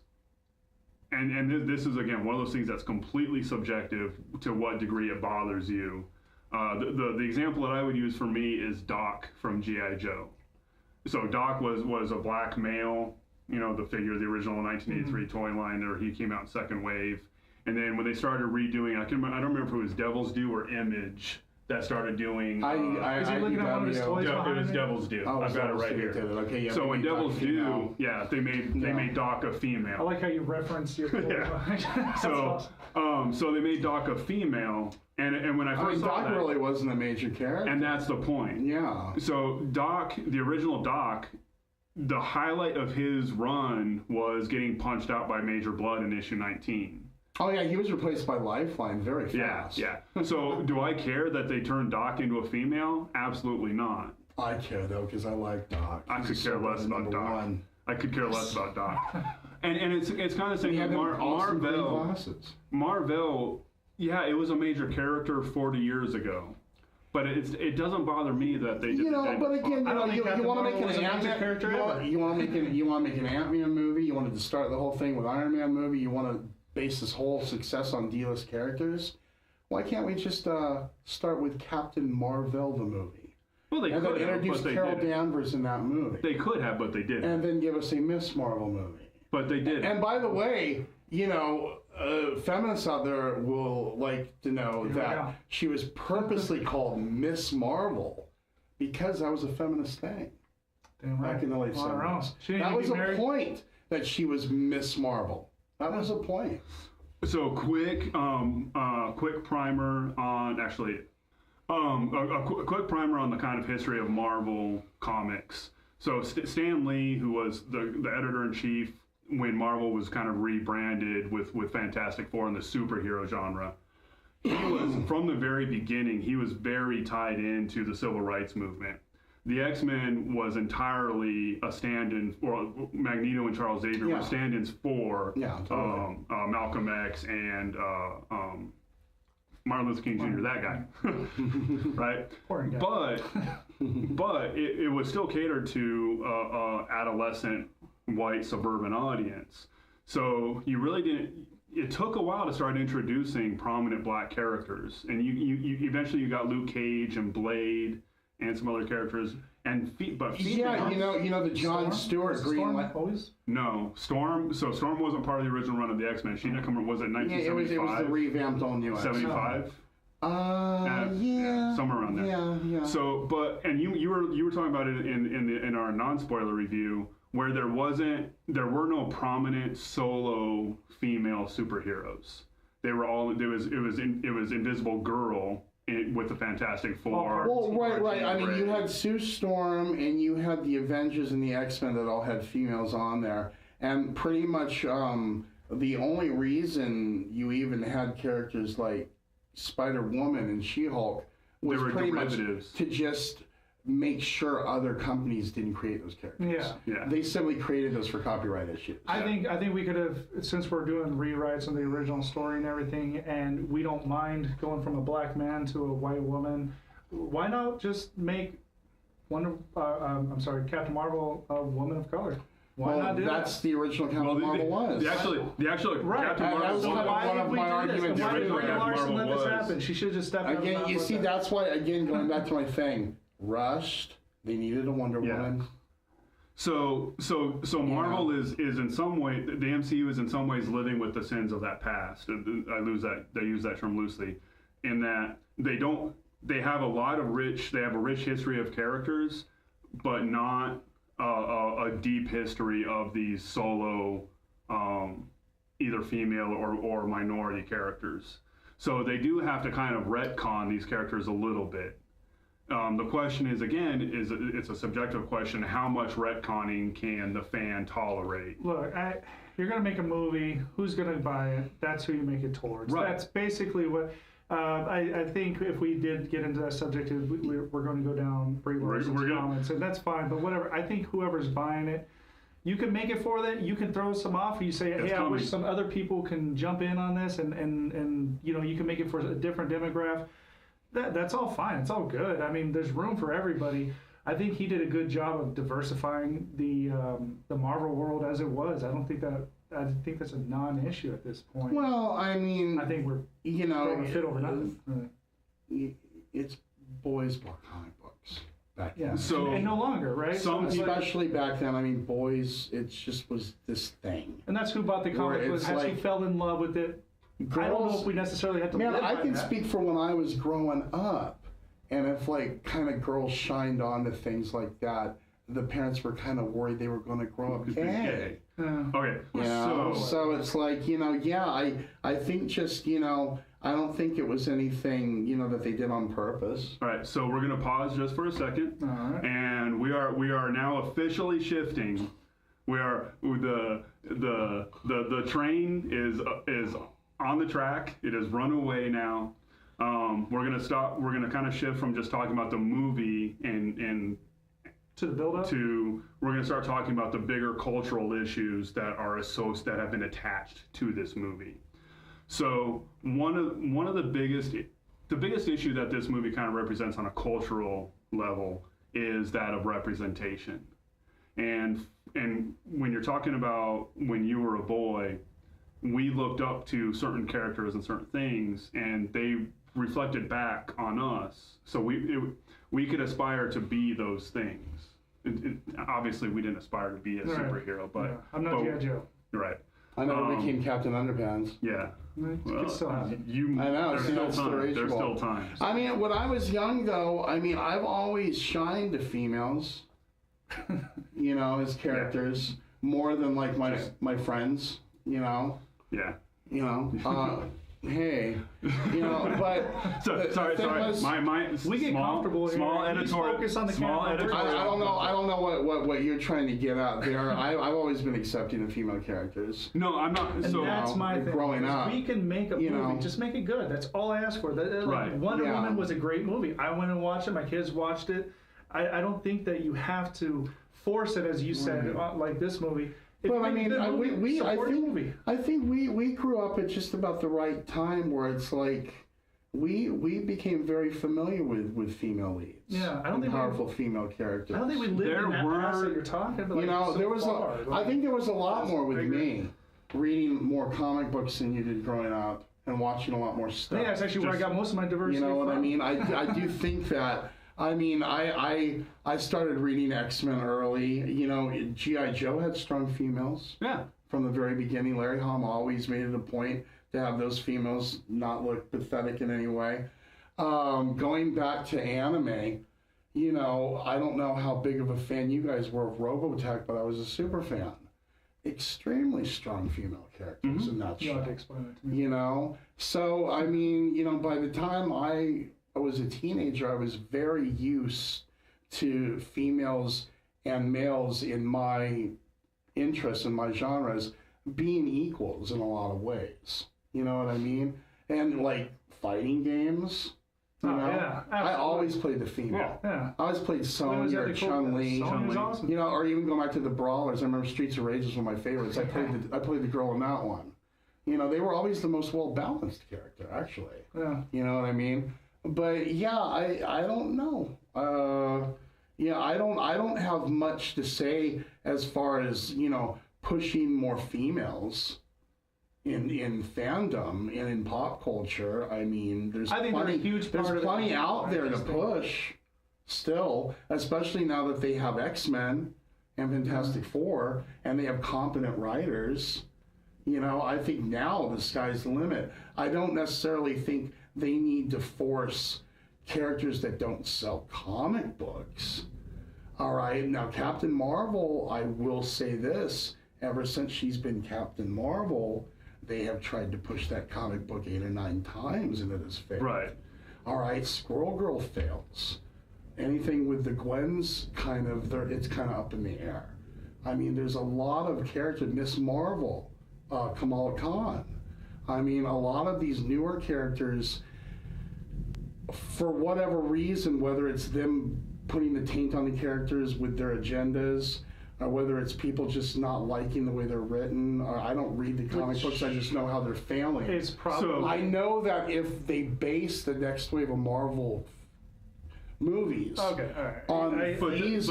is again one of those things that's completely subjective to what degree it bothers you. The example that I would use for me is Doc from G.I. Joe. So Doc was a black male. You know, the figure, the original 1983 toy line, or he came out in second wave. And then when they started redoing, I don't remember if it was Devil's Due or Image that started doing. Is he looking at one of his toys behind it was me? Devil's Due. Oh, I've got it right here. Okay, yeah, so in Devil's Due, they made Doc a female. I like how you reference your toy behind. So they made Doc a female, and when I first saw Doc that, really wasn't a major character. and that's the point. Yeah. So Doc, the original Doc, the highlight of his run was getting punched out by Major Blood in issue 19. Oh yeah, he was replaced by Lifeline very fast. Yeah. So do I care that they turned Doc into a female? Absolutely not. I care though because I like Doc. I could care less about Doc. One. I could care less about Doc. And it's kind of saying that Marvel, yeah, it was a major character 40 years ago. But it doesn't bother me that they did. You know, but again, you want to make an Ant-Man character. You want to make an Ant-Man movie. You wanted to start the whole thing with Iron Man movie. You want to base this whole success on D-list characters. Why can't we just start with Captain Marvel the movie? Well, they and could then have, introduce but Carol they didn't. Danvers in that movie. They could have, but they didn't. And then give us a Miss Marvel movie. But they did. And by the way, you know, feminists out there will like to know that she was purposely called Miss Marvel because that was a feminist thing. Damn right. Back in the late 70s. That was a point that she was Miss Marvel. That was a point. So quick primer on a quick primer on the kind of history of Marvel comics. So Stan Lee, who was the editor-in-chief when Marvel was kind of rebranded with Fantastic Four and the superhero genre, he was, from the very beginning, he was very tied into the civil rights movement. The X-Men was entirely a stand-in, or Magneto and Charles Xavier were stand-ins for Malcolm X and Martin Luther King Jr., that guy, right? But it was still catered to adolescent white suburban audience. So you really didn't. It took a while to start introducing prominent black characters, and you eventually you got Luke Cage and Blade and some other characters, but you know the John Stewart Green Lantern. No, Storm. So Storm wasn't part of the original run of the X-Men. She didn't come. Was it 1975? It was the revamped all new. 75. Yeah, somewhere around there. Yeah. So, you were talking about it in our non-spoiler review, where there were no prominent solo female superheroes. They were all it was Invisible Girl with the Fantastic Four. Well, right. I mean, you had Sue Storm and you had the Avengers and the X-Men that all had females on there, and pretty much the only reason you even had characters like Spider-Woman and She-Hulk was pretty much to just make sure other companies didn't create those characters. Yeah. They simply created those for copyright issues. I think we could have, since we're doing rewrites of the original story and everything, and we don't mind going from a black man to a white woman, why not just make Captain Marvel a woman of color? Why not do that's the original Captain Marvel was. The actual right. Captain Marvel was one of my arguments. Why did original Brie Captain Larson let Marvel this was. happen? She should have just stepped up. Again, you see, that's why, going back to my thing, rushed. They needed a Wonder Woman. So Marvel is in some way, the MCU is in some ways living with the sins of that past. They use that term loosely, in that they have a rich history of characters, but not a deep history of these solo, either female or minority characters. So they do have to kind of retcon these characters a little bit. The question is, again, it's a subjective question. How much retconning can the fan tolerate? Look, you're going to make a movie. Who's going to buy it? That's who you make it towards. Right. That's basically what I think. If we did get into that subject, we're going to go down Brie Larson's comments, and that's fine. But whatever. I think whoever's buying it, you can make it for that. You can throw some off. You say, hey, I wish some other people can jump in on this, and you can make it for a different demographic. That's all fine. It's all good. I mean, there's room for everybody. I think he did a good job of diversifying the Marvel world as it was. I think that's a non-issue at this point. Well, I mean, I think we're throwing a fit over nothing. It's boys bought comic books back then. Yeah. So and no longer, right? Especially back then. I mean, boys. It just was this thing. And that's who bought the comic book. Who fell in love with it. Girls, I don't know if we necessarily have to. Man, I can speak for when I was growing up, and if kind of girls shined on to things like that, the parents were kind of worried they were going to grow up gay. Okay. So it's like, I think just, I don't think it was anything, that they did on purpose. All right, so we're going to pause just for a second, and we are now officially shifting. We are the train is on the track. It has run away now. We're gonna stop. We're gonna kind of shift from just talking about the movie and to the build-up. We're gonna start talking about the bigger cultural issues that have been attached to this movie. So one of the biggest issue that this movie kind of represents on a cultural level is that of representation. And when you're talking about when you were a boy, we looked up to certain characters and certain things, and they reflected back on us. So we could aspire to be those things. Obviously, we didn't aspire to be a superhero, but I'm not G.I. Joe. You're right. I never became Captain Underpants. Yeah. Well, still happen. I know. There's still times. I mean, when I was young, though, I've always shined to females. As characters more than my friends. Yeah. hey, but sorry. was, we get comfortable small here. editorial. Focus on the camera. I don't know what you're trying to get at there. I've always been accepting of female characters. No, I'm not. And so that's my thing. Growing up, we can make a movie. Just make it good. That's all I ask for. Right. Wonder Woman was a great movie. I went and watched it. My kids watched it. I don't think that you have to force it, as you said, like this movie. Well, I mean, I think we grew up at just about the right time where it's like we became very familiar with female leads. Yeah, I don't think powerful female characters. I don't think we lived in that past that you're talking about. There was I think there was a lot more with me reading more comic books than you did growing up and watching a lot more stuff. Yeah, that's actually where I got most of my diversity. You know what from. I mean? I do think that. I mean, I started reading X-Men early. G.I. Joe had strong females. Yeah. From the very beginning, Larry Hama always made it a point to have those females not look pathetic in any way. Going back to anime, I don't know how big of a fan you guys were of Robotech, but I was a super fan. Extremely strong female characters in that show. You have to explain that to me. So, I mean, by the time I was a teenager, I was very used to females and males in my interests and my genres being equals in a lot of ways. You know what I mean? And like fighting games. Yeah, I always played the female. Yeah. I always played Sonya or Chun-Li. Awesome. Or even going back to the Brawlers. I remember Streets of Rage was one of my favorites. I played the girl in that one. They were always the most well-balanced character, actually. Yeah. You know what I mean? But yeah, I don't know. I don't have much to say as far as pushing more females in fandom and in pop culture. I mean, there's plenty out there to push still, especially now that they have X-Men and Fantastic Four and they have competent writers. I think now the sky's the limit. I don't necessarily think they need to force characters that don't sell comic books. All right, now Captain Marvel, I will say this, ever since she's been Captain Marvel, they have tried to push that comic book 8 or 9 times and it has failed. Right. All right, Squirrel Girl fails. Anything with the Gwens, it's kind of up in the air. I mean, there's a lot of characters. Miss Marvel, Kamala Khan. I mean, a lot of these newer characters, for whatever reason, whether it's them putting the taint on the characters with their agendas, or whether it's people just not liking the way they're written, or I don't read the comic books, I just know how they're failing. It's probably... I know that if they base the next wave of Marvel movies on these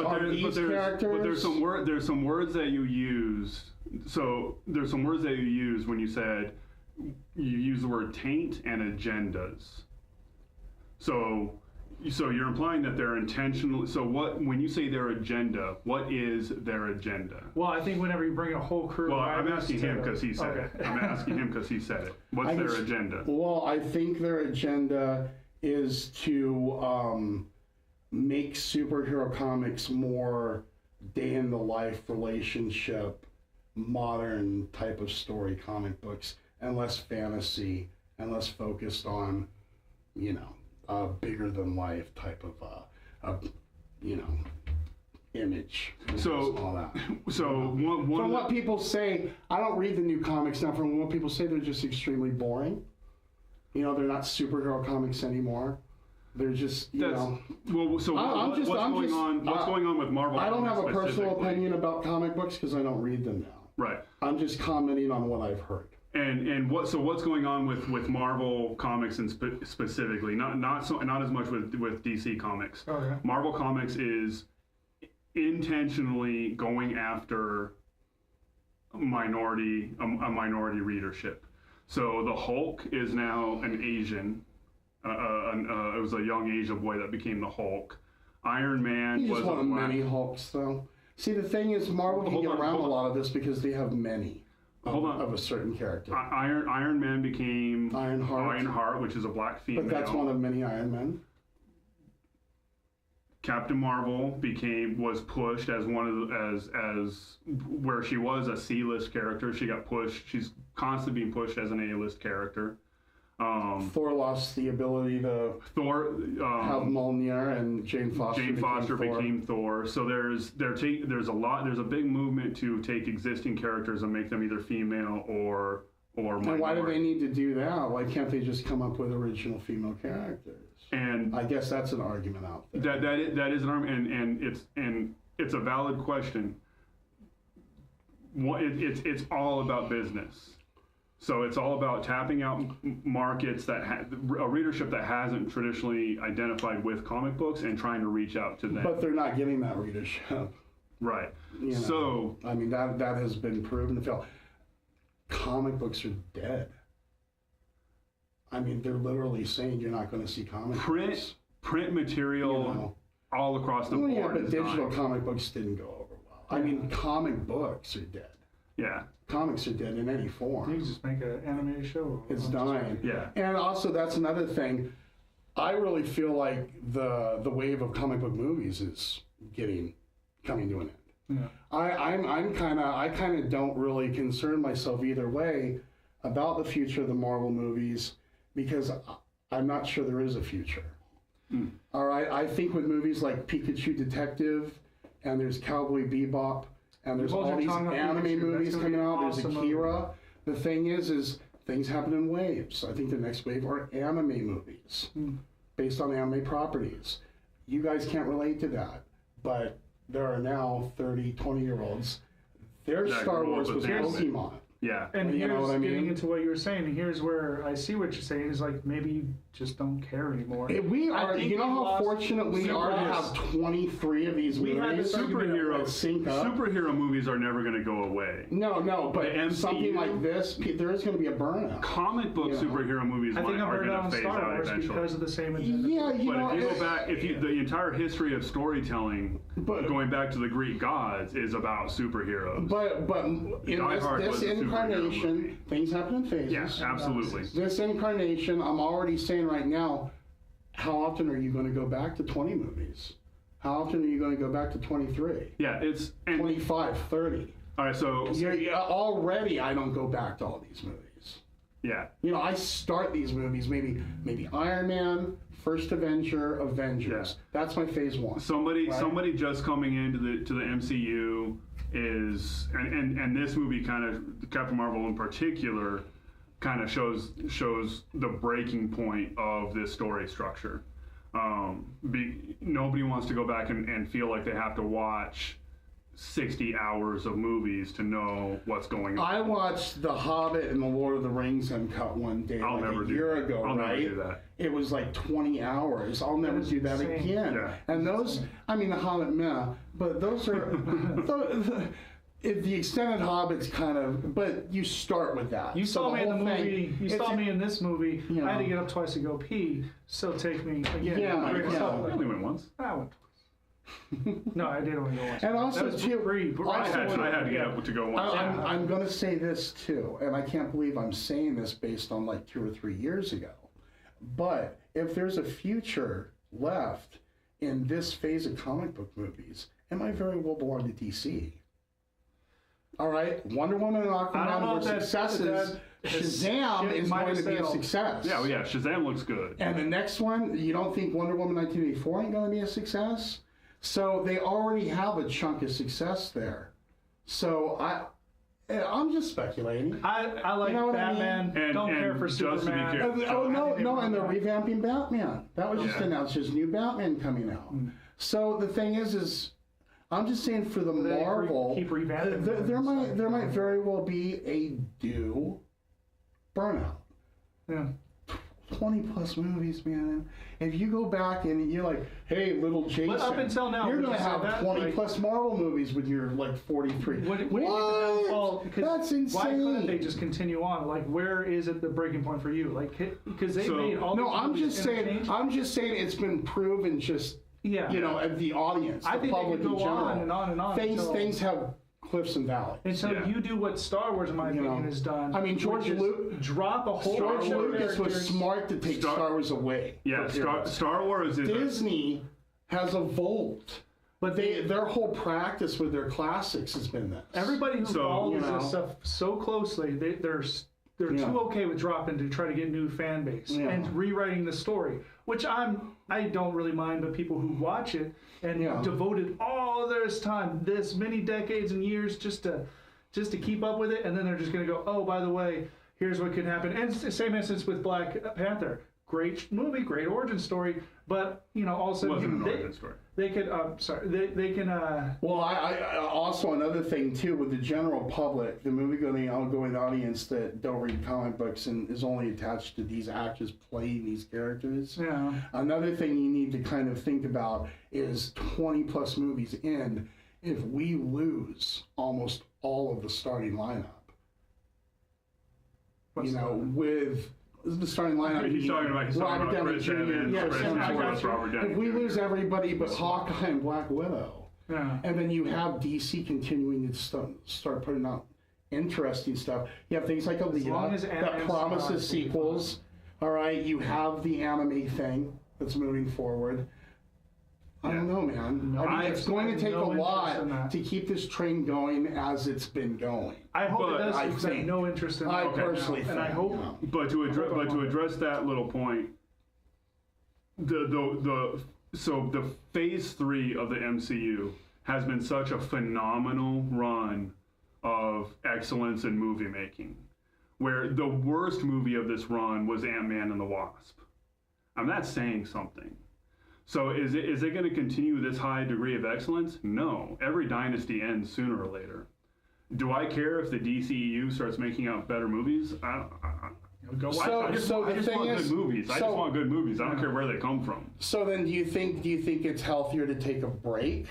characters... But there's some words that you use. So there's some words that you use when you said, you use the word taint and agendas. So you're implying that they're intentional. So when you say their agenda, what is their agenda? Well, I think whenever you bring a whole crew... Well, I'm asking him because he said it. I'm asking him because he said it. What's their agenda? Well, I think their agenda is to make superhero comics more day-in-the-life relationship, modern type of story comic books, and less fantasy, and less focused on, bigger than life type of image. All that. From what people say, I don't read the new comics now. From what people say, they're just extremely boring. They're not superhero comics anymore. They're just Well, so what's going on with Marvel? I don't have a personal opinion about comic books because I don't read them now. Right. I'm just commenting on what I've heard. And what's going on with Marvel comics and specifically, not as much with DC comics. Okay. Marvel comics is intentionally going after a minority readership. So the Hulk is now an Asian. It was a young Asian boy that became the Hulk. Iron Man He's was one of many Hulks, though. See, the thing is, Marvel can get around a lot of this because they have many. Of a certain character. Iron Man became Ironheart, which is a black female. But that's one of many Iron Men. Captain Marvel was pushed as as where she was a C-list character. She got pushed. She's constantly being pushed as an A-list character. Thor lost the ability to have Mjolnir, and Jane Foster became Thor. So there's a big movement to take existing characters and make them either female or minority. And why do they need to do that? Why can't they just come up with original female characters? And I guess that's an argument out there. That is an argument, and it's a valid question. It's all about business. So it's all about tapping out markets that a readership that hasn't traditionally identified with comic books and trying to reach out to them. But they're not getting that readership. Right. You know, so I mean that has been proven to fail. Comic books are dead. I mean, they're literally saying you're not going to see comic books. Print material all across the board. Yeah, but digital comic books didn't go over well. I mean, comic books are dead. Yeah. Comics are dead in any form. You can just make an animated show. It's dying. Yeah. And also, that's another thing. I really feel like the wave of comic book movies is coming to an end. Yeah. I kind of don't really concern myself either way about the future of the Marvel movies, because I'm not sure there is a future. All right, I think with movies like Pikachu Detective, and there's Cowboy Bebop, and there's all these anime movies coming out. There's Akira. The thing is things happen in waves. I think the next wave are anime movies based on anime properties. You guys can't relate to that, but there are now 30, 20-year-olds. Their Star Wars was Pokemon. Yeah. And you here's know what I mean? getting into what you were saying, and here's where I see what you're saying, is like maybe you just don't care anymore. We are, you know how fortunate we are to have 23 of these movies? Superhero movies are never going to go away. No, but something like this, there is going to be a burnout. Comic book superhero movies are going to phase out eventually. Because of the same agenda. Yeah, if you go back, the entire history of storytelling, going back to the Greek gods, is about superheroes. But in this incarnation, things happen in phases. Yes, absolutely. This incarnation, I'm already saying right now, how often are you going to go back to 20 movies? How often are you going to go back to 23? Yeah, it's 25, 30. All right, so already I don't go back to all these movies. Yeah. You know, I start these movies, maybe Iron Man, First Avenger, Avengers. Yeah. That's my phase one. Somebody just coming into the MCU is, and this movie kind of, Captain Marvel in particular, kind of shows the breaking point of this story structure. Nobody wants to go back and feel like they have to watch 60 hours of movies to know what's going on. I watched The Hobbit and The Lord of the Rings uncut one day a year ago. I'll never do that. It was like 20 hours. I'll never do that again. Yeah. And those, I mean, The Hobbit, meh, but those are, the extended Hobbit's kind of, but you start with that. You saw me in the movie. You saw me in this movie. You know, I had to get up twice to go pee. So take me again. Yeah. I only went once. I went twice. No, I did only go once. And also, too, I had to get up to go once. I'm going to say this too, and I can't believe I'm saying this based on like 2 or 3 years ago. But if there's a future left in this phase of comic book movies, it might very well belong to DC. All right, Wonder Woman and Aquaman were successes. Shazam is going to be a success. Yeah, Shazam looks good. And the next one, you don't think Wonder Woman 1984 ain't going to be a success? So they already have a chunk of success there. So I'm just speculating. I like Batman. I mean? Don't care for Superman. And they're revamping Batman. That was just announced. There's new Batman coming out. So the thing is I'm just saying for the Marvel, keep revamping there might very well be a due burnout. Yeah. 20 plus movies, man. If you go back and you're like, hey, little Jason, but up until now, you're going to have 20 plus Marvel movies when you're like 43. What? That's insane. Why couldn't they just continue on? Like, where is it the breaking point for you? Like, because they made all. No, I'm just saying it's been proven just. Yeah. You know, the audience, I the think public they could in go general. on and on and on. Things have cliffs and valleys. And so you do what Star Wars, in my opinion, has done. I mean, George Lucas was smart to take Star Wars away. Yeah, Star Wars is Disney has evolved. But their whole practice with their classics has been this. Everybody who follows this stuff so closely, They're too okay with dropping to try to get new fan base and rewriting the story, which I don't really mind, but people who watch it and devoted all this time, this many decades and years just to keep up with it, and then they're just going to go, oh, by the way, here's what could happen. And it's the same instance with Black Panther. Great movie, great origin story, but all of a sudden they could. They can. Well, I also another thing too with the general public, the movie-going audience that don't read comic books and is only attached to these actors playing these characters. Yeah. Another thing you need to kind of think about is 20+ movies in, if we lose almost all of the starting lineup. With the starting lineup. He's talking about Chris Evans, Robert Downey If we Jr. lose everybody but Hawkeye and Black Widow, and then you have DC continuing to start putting out interesting stuff. You have things like Alita that promises sequels. All right, you have the anime thing that's moving forward. I don't know, man. It's going to take a lot to keep this train going as it's been going. I hope it does. I have no interest in that. I personally think. And I hope. But to address that little point, the phase 3 of the MCU has been such a phenomenal run of excellence in movie making, where the worst movie of this run was Ant-Man and the Wasp. I'm not saying something. So is it going to continue this high degree of excellence? No. Every dynasty ends sooner or later. Do I care if the DCEU starts making out better movies? I just want good movies. I just want good movies. I don't care where they come from. So then do you think it's healthier to take a break?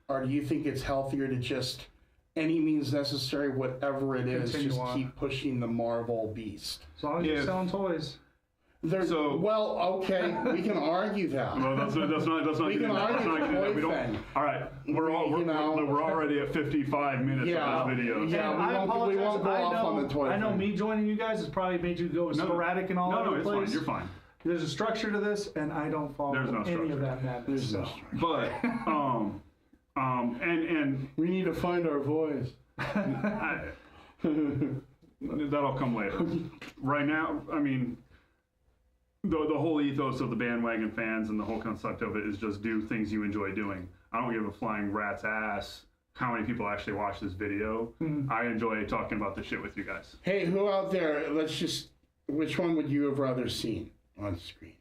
Or do you think it's healthier to just, any means necessary, whatever it is, keep pushing the Marvel beast? As long as you're selling toys. Okay, we can argue that. Well, that's not. We can argue the thing. All right, we're already at 55 minutes of this video. Yeah, we won't go off on the toy. I know me joining you guys has probably made you go sporadic and all over the place. No, it's fine. You're fine. There's a structure to this, and I don't follow any of that madness. But and we need to find our voice. That'll come later. Right now, I mean. The whole ethos of the Bandwagon fans and the whole concept of it is just do things you enjoy doing. I don't give a flying rat's ass how many people actually watch this video. I enjoy talking about this shit with you guys. Hey, who out there, which one would you have rather seen on screen?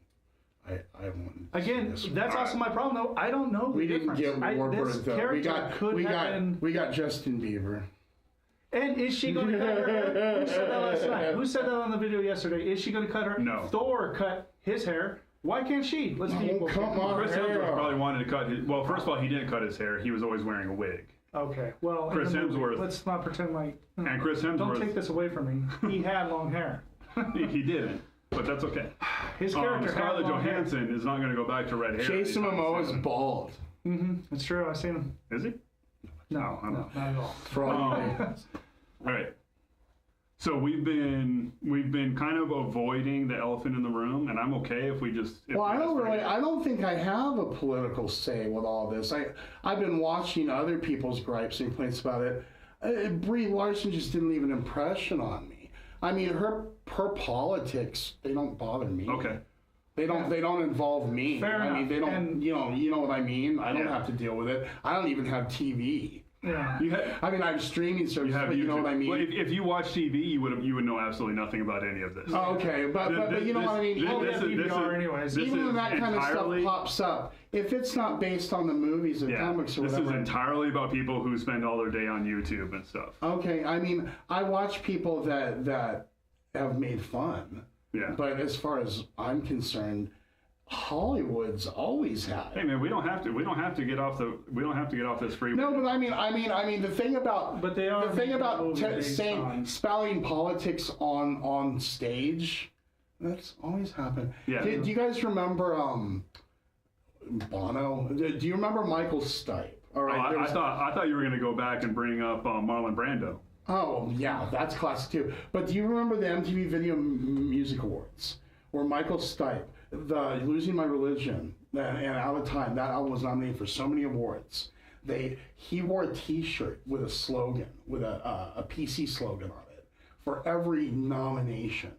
I want. Again, that's also my problem though. I don't know the difference. Didn't get Warburg though. We got Justin Bieber. And is she going to cut her hair? Who said that last night? Who said that on the video yesterday? Is she going to cut her? No. Thor cut his hair. Why can't she? Let's be equal. Chris Hemsworth probably wanted to cut his. Well, first of all, he didn't cut his hair. He was always wearing a wig. Okay. Well, Chris Hemsworth. Let's not pretend like. And Chris Hemsworth. Don't take this away from me. He had long hair. He didn't. But that's okay. His character. Scarlett Johansson is not going to go back to red hair. Jason Momoa is bald. That's true. I've seen him. Is he? No, not at all. All right. So we've been kind of avoiding the elephant in the room, and I'm okay if we just. I don't think I have a political say with all this. I've been watching other people's gripes and complaints about it. Brie Larson just didn't leave an impression on me. I mean, her politics, they don't bother me. Okay. They don't involve me. Fair enough. I mean, they don't. And, you know what I mean. I don't have to deal with it. I don't even have TV. Yeah. I mean, I have streaming services, but you know what I mean. Well, if you watch TV, you would know absolutely nothing about any of this. Oh, okay, but you know what I mean. Even when that kind of stuff pops up, if it's not based on the movies or comics or whatever. This is entirely about people who spend all their day on YouTube and stuff. Okay, I mean, I watch people that have made fun. Yeah. But as far as I'm concerned, Hollywood's always had it. Hey man, we don't have to get off this free. No, but I mean the thing about spouting politics on stage, that's always happened. Yeah. Do you guys remember Bono? Do you remember Michael Stipe? All right. I thought you were going to go back and bring up Marlon Brando. Oh yeah, that's classic too. But do you remember the MTV Video Music Awards where Michael Stipe, the Losing My Religion, and Out of Time, that album was nominated for so many awards. He wore a T-shirt with a slogan, with a PC slogan on it, for every nomination.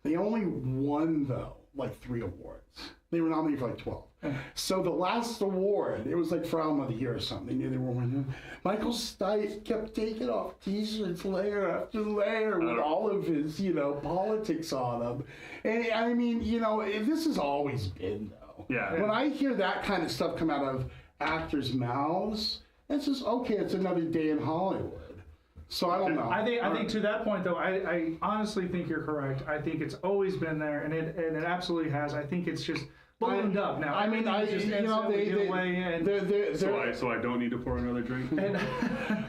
They only won, though, like 3 awards. They were nominated for like 12. So the last award, it was like for Album of the Year or something. They knew they were winning. Michael Stipe kept taking off T-shirts layer after layer with all of his, politics on them. And I mean, this has always been, though. Yeah. When I hear that kind of stuff come out of actors' mouths, it's just, okay, it's another day in Hollywood. So I don't know. I think to that point, though, I honestly think you're correct. I think it's always been there, and it absolutely has. I think it's just ballooned up now. I mean, so I don't need to pour another drink.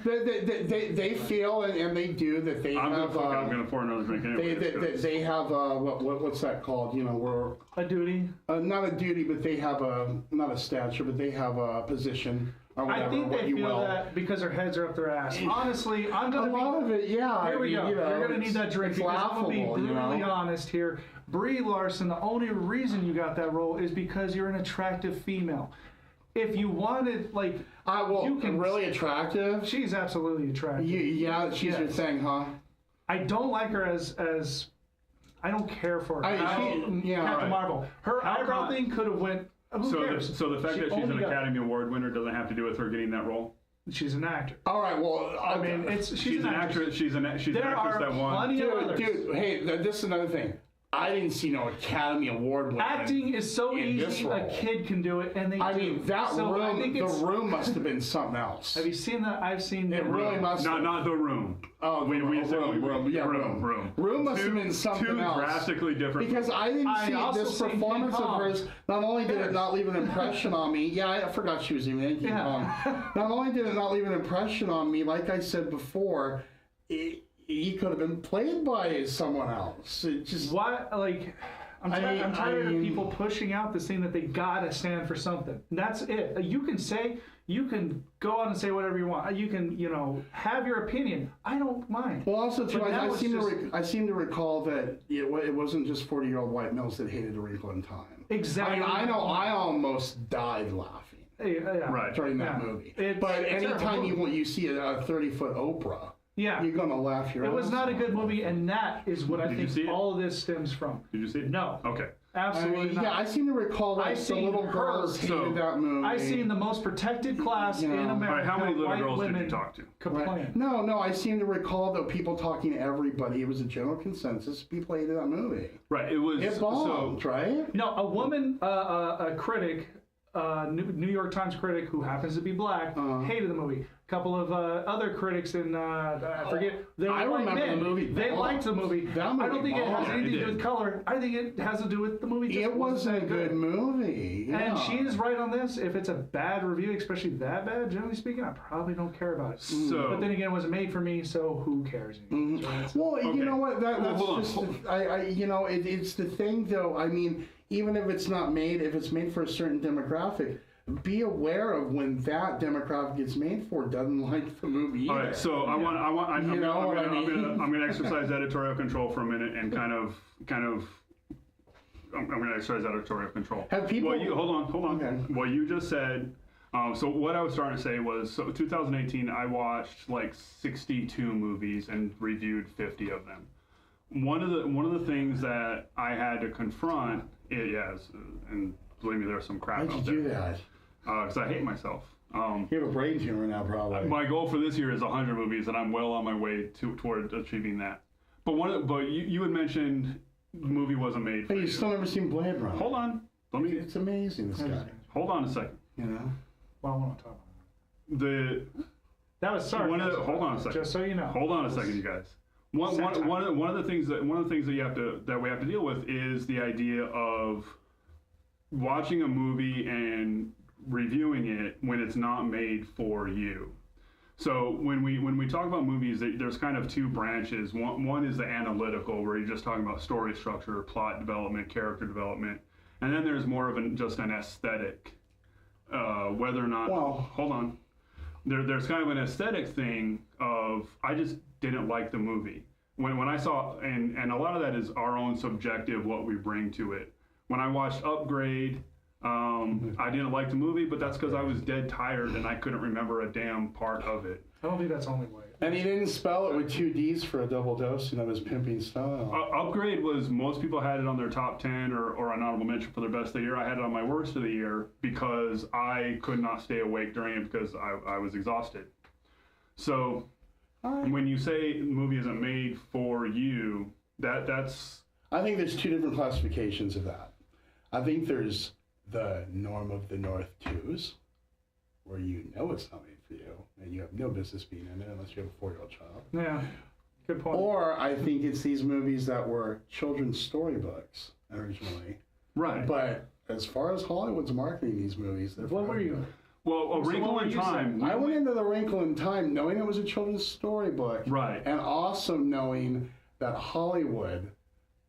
They feel and they do that they I'm have. I'm gonna pour another drink anyway. They have what's that called? We're a duty. Not a duty, but they have not a stature, but they have a position. Or whatever, I think they feel that because their heads are up their ass. Honestly, I'm gonna a lot of it, yeah. Here we go. You're gonna need that drink because I'm gonna be brutally honest here. Brie Larson, the only reason you got that role is because you're an attractive female. If you wanted, you can really attractive. She's absolutely attractive. She's your thing, huh? I don't like her as I don't care for her. Captain Marvel. Her eyebrow thing could have went. So the fact that she's an Academy Award winner doesn't have to do with her getting that role? She's an actor. All right, well, I mean, she's an actress. She's an actress that won. Dude, hey, this is another thing. I didn't see no Academy Award winner. Acting is so easy. A kid can do it, and they. I mean, the room must have been something else. Have you seen that? I've seen. It really must. Not the room. Oh, room. Room must have been something else. Two drastically different. Because I didn't see this performance of hers. Not only did it not leave an impression on me. Yeah, I forgot she was even in King Kong. Not only did it not leave an impression on me, like I said before, he could have been played by someone else. It just I'm tired of people pushing out this thing that they gotta stand for something. That's it. You can go on and say whatever you want. You can, have your opinion. I don't mind. Well, also too, I seem to recall that it wasn't just 40-year-old white males that hated A Wrinkle in Time. Exactly. I know. I almost died laughing during that movie. But anytime you see a 30-foot Oprah. Yeah, you're gonna laugh your. It was not a good movie, and that is what I think all of this stems from. Did you see it? No. Okay. Absolutely not. Yeah, I seem to recall that the little girls hated that movie. I seen the most protected class in America. All right, how many little girls did you talk to? Complain. Right. No, I seem to recall that people talking to everybody. It was a general consensus. People hated that movie. Right. It bombed, right? A woman, a critic. New York Times critic who happens to be black hated the movie. A couple of other critics in I forget. I remember the movie. They liked the movie. I don't think it has anything to do with color. I think it has to do with the movie. It wasn't a good movie. Yeah. And she is right on this. If it's a bad review, especially that bad, generally speaking, I probably don't care about it. But then again, it wasn't made for me, so who cares? Well, you know what? That's just. It's the thing, though. I mean. Even if it's not made, if it's made for a certain demographic, be aware of when that demographic gets made for doesn't like the movie either. All right, so I'm gonna exercise editorial control for a minute and kind of I'm gonna exercise editorial control. Have people? Hold on. Okay. What you just said. So what I was trying to say was, 2018, I watched like 62 movies and reviewed 50 of them. One of the things that I had to confront. And believe me, there's some crap out there. Why'd you do that? Because I hate myself. You have a brain tumor now, probably. My goal for this year is 100 movies, and I'm well on my way toward achieving that. But you had mentioned the movie wasn't made for you. You've still never seen Blade Runner. Hold on. It's amazing, this guy. Hold on a second. Well, I want to talk about it. That was sorry. Hold on a second. Just so you know. Hold on a second, you guys. One of the things that we have to deal with is the idea of watching a movie and reviewing it when it's not made for you. So when we talk about movies, there's kind of two branches. One is the analytical, where you're just talking about story structure, plot development, character development, and then there's more of just an aesthetic. Whether or not hold on. There's kind of an aesthetic thing of I just didn't like the movie. When I saw, and a lot of that is our own subjective, what we bring to it. When I watched Upgrade, I didn't like the movie, but that's because I was dead tired and I couldn't remember a damn part of it. I don't think that's the only way. And he didn't spell it with 2 D's for a double dosing of his pimping style. Upgrade was, most people had it on their top 10 or an honorable mention for their best of the year. I had it on my worst of the year because I could not stay awake during it because I was exhausted. So when you say the movie isn't made for you, that's... I think there's 2 different classifications of that. I think there's the norm of the North 2s, where you know it's not made for you, and you have no business being in it unless you have a 4-year-old child. Yeah, good point. Or I think it's these movies that were children's storybooks originally. Right. But as far as Hollywood's marketing these movies, they're what were you? Well, A Wrinkle in Time. I went into The Wrinkle in Time knowing it was a children's storybook. Right. And also knowing that Hollywood,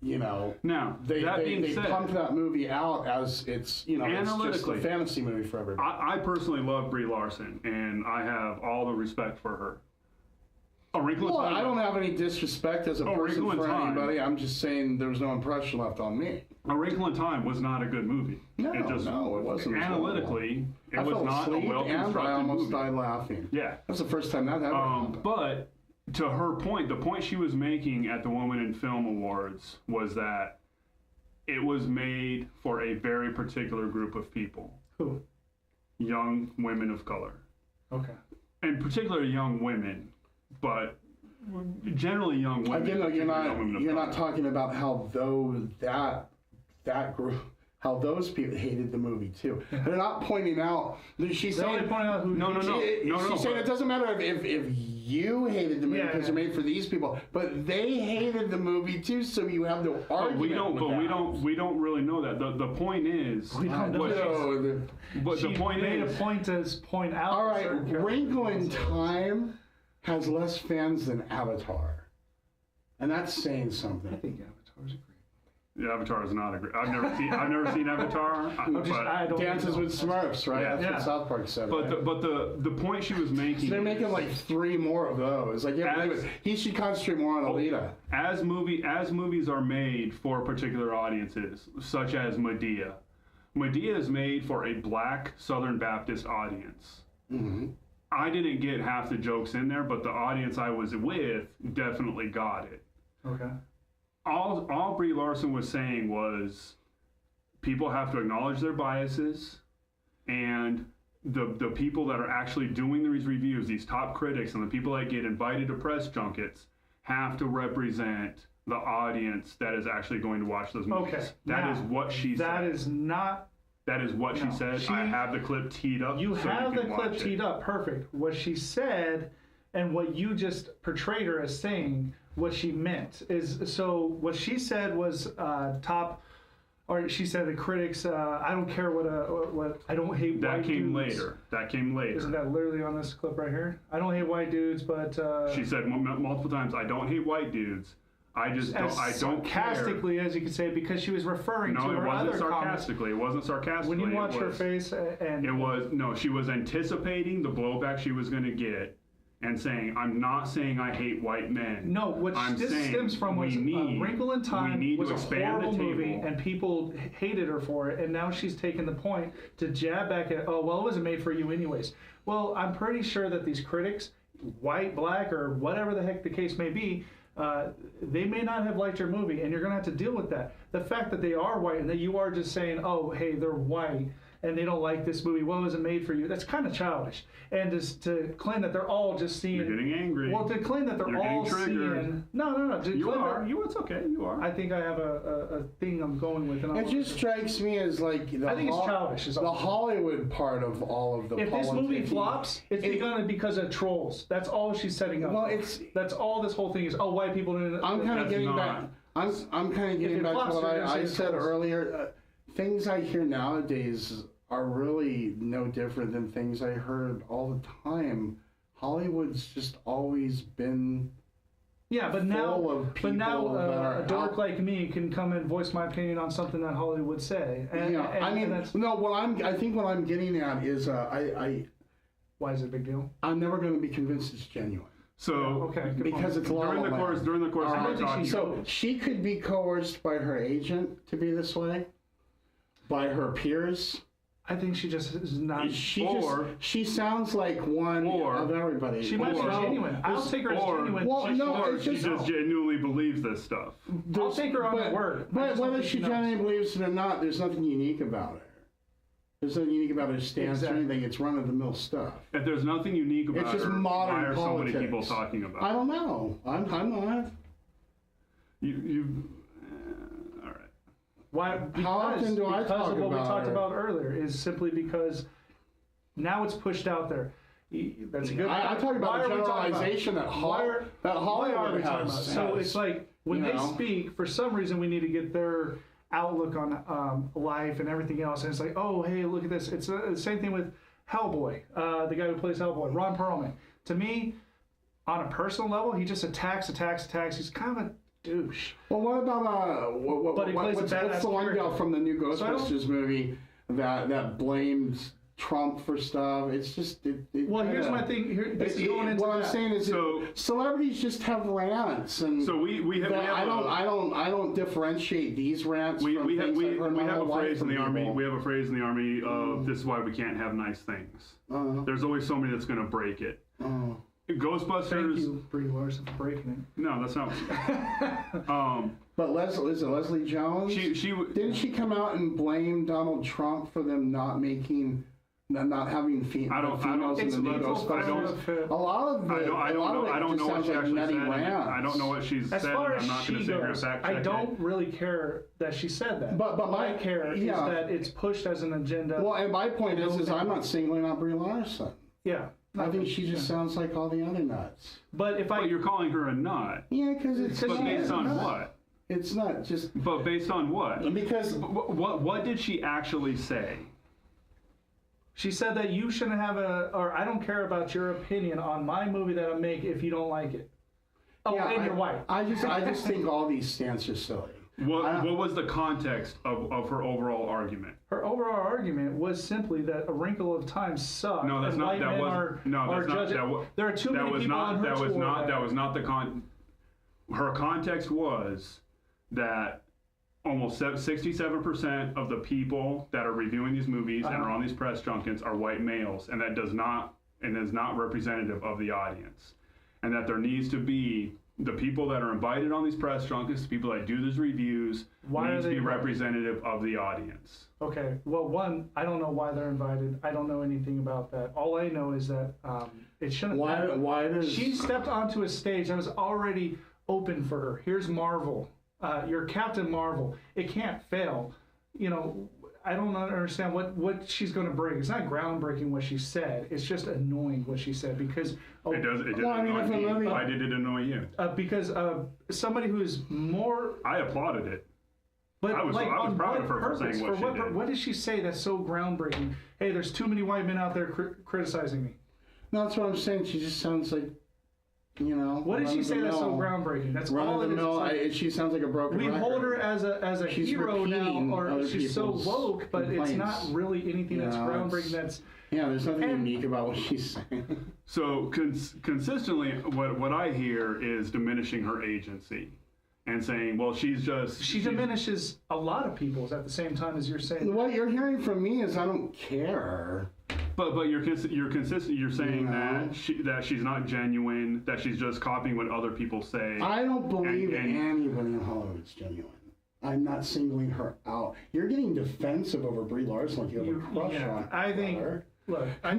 you know, now, they pumped that movie out as it's, you know, it's just a fantasy movie for everybody. I personally love Brie Larson, and I have all the respect for her. A Wrinkle in Time. I don't have any disrespect as a person for anybody. I'm just saying there was no impression left on me. A Wrinkle in Time was not a good movie. No, it wasn't. Analytically, it was not a well-constructed movie. I almost died laughing. Yeah. That's the first time that ever happened. But to her point, the point she was making at the Women in Film Awards was that it was made for a very particular group of people. Who? Young women of color. Okay. And particularly young women, but generally young women. Again, you're not talking about how that group, how those people hated the movie too. They're not pointing out. She's saying She's saying it doesn't matter if you hated the movie because it made for these people, but they hated the movie too. So you have no argument. We don't really know that. The point is, we don't know. But the point made is, a point to point out. All right, Wrinkle in Time has less fans than Avatar, and that's saying something. I think Avatar's great. Yeah, Avatar is not a great. I've never seen Avatar. But Dances with Smurfs, right? Yeah. That's what South Park said. But right? the point she was making. So they're making like 3 more of those. Like he should concentrate more on Alita. As movies are made for particular audiences, such as Medea. Medea is made for a Black Southern Baptist audience. Mm-hmm. I didn't get half the jokes in there, but the audience I was with definitely got it. Okay. All Brie Larson was saying was people have to acknowledge their biases, and the people that are actually doing these reviews, these top critics and the people that get invited to press junkets, have to represent the audience that is actually going to watch those movies. Okay. That is what she said. That is not... That is what she said. I have the clip teed up. You have the clip teed up. Perfect. What she said and what you just portrayed her as saying, what she meant is, so what she said was or she said the critics, I don't care what I don't hate white dudes. That came later. Isn't that literally on this clip right here? I don't hate white dudes, but... she said multiple times, I don't hate white dudes. I don't sarcastically, as you could say, because she was referring to her other comments. No, it wasn't sarcastically. It wasn't sarcastically. When you watch her face and... she was anticipating the blowback she was going to get and saying, I'm not saying I hate white men. No, what this stems from was Wrinkle in Time was a horrible movie and people hated her for it, and now she's taken the point to jab back at, oh, well, it wasn't made for you anyways. Well, I'm pretty sure that these critics, white, black, or whatever the heck the case may be, they may not have liked your movie, and you're going to have to deal with that. The fact that they are white and that you are just saying, oh, hey, they're white and they don't like this movie, well, it wasn't made for you, that's kind of childish. And just to claim that they're all just seeing... You're getting angry. Well, to claim that they're all seeing... No. It's okay. You are. I think I have a thing I'm going with. And it just strikes me as like... I think it's childish. The Hollywood part of all of the If this movie flops, it's because of trolls. That's all she's setting up. Well, that's all this whole thing is. Oh, white people didn't... I'm kind of getting back... I'm kind of getting back to what I said earlier. Things I hear nowadays are really no different than things I heard all the time. Hollywood's just always been but now a dork like me can come and voice my opinion on something that Hollywood would say. I think what I'm getting at is why is it a big deal? I'm never going to be convinced it's genuine. So because it's during the course of our talk. So she could be coerced by her agent to be this way, by her peers. I think she just is not. She sounds like one of everybody. She might be genuine. I'll take her as genuine. Well, no, she just genuinely believes this stuff. I'll take her on her word. But whether she genuinely believes it or not, there's nothing unique about her. There's nothing unique about her stance or anything. It's run-of-the-mill stuff. If there's nothing unique about just her, modern why are so many politics. people talking about I don't know. I'm not. All right. Why? How often do I talk of what we about talked her? about earlier is simply because now it's pushed out there. That's a good. I talk about the Why are we talking generalization that Hollywood has. So it's like when they speak, for some reason we need to get their outlook on life and everything else, and it's like, oh, hey, look at this. It's the same thing with Hellboy, the guy who plays Hellboy, Ron Perlman. To me, on a personal level, he just attacks. He's kind of a douche. Well, what about what's the one gal from the new Ghostbusters movie that blames Trump for stuff? It's just here's my thing. What I'm saying is, celebrities just have rants, and so we have. I don't differentiate these rants. We have a phrase in the army. We have a phrase in the army of "This is why we can't have nice things." There's always somebody that's going to break it. Ghostbusters. Thank you, Brie Larson, for breaking it. No, that's not. But Leslie Jones? Didn't she come out and blame Donald Trump for them not having females in the new Ghostbusters? A lot of it. I don't know what she actually said. I don't know what she's said. I'm not going to sit here and fact check I don't really care that she said that. But my care is that it's pushed as an agenda. Well, and my point is I'm not singling out Brie Larson. Yeah. I think she just sounds like all the other nuts. But you're calling her a nut. Yeah, because it's. But based on what? It's not just. But based on what? Because what did she actually say? She said that you shouldn't have or I don't care about your opinion on my movie that I make if you don't like it. Oh, and you're white. I just think all these stance are silly. What was the context of her overall argument? Her overall argument was simply that A Wrinkle of Time sucked. No, that's not. That was no. That's not. There are too many people on her That was tour not. That was not the con. Her context was that almost 67% of the people that are reviewing these movies and are on these press junkets are white males, and that is not representative of the audience, and that there needs to be. The people that are invited on these press junkets, the people that do these reviews, need to be representative of the audience. Okay. Well, one, I don't know why they're invited. I don't know anything about that. All I know is that it shouldn't. Why does she stepped onto a stage that was already open for her? Here's Marvel. You're Captain Marvel. It can't fail. You know, I don't understand what she's going to bring. It's not groundbreaking what she said. It's just annoying what she said because it does annoy me. Why did it annoy you? Because somebody who is more. I applauded it. But I was proud of her for saying what she did. What did she say that's so groundbreaking? Hey, there's too many white men out there criticizing me. No, that's what I'm saying. She just sounds like. You know, what did she say that's so groundbreaking? That's all it is. She sounds like a broken record. We hold her as a hero now, or she's so woke, but complaints. It's not really anything that's groundbreaking. There's nothing unique about what she's saying. So consistently, what I hear is diminishing her agency, and saying, well, she diminishes a lot of people's at the same time as you're saying. What you're hearing from me is I don't care. But you're consistent. You're saying that she's not genuine. That she's just copying what other people say. I don't believe anybody in Hollywood's genuine. I'm not singling her out. You're getting defensive over Brie Larson like you have a crush on her. I think. Look, I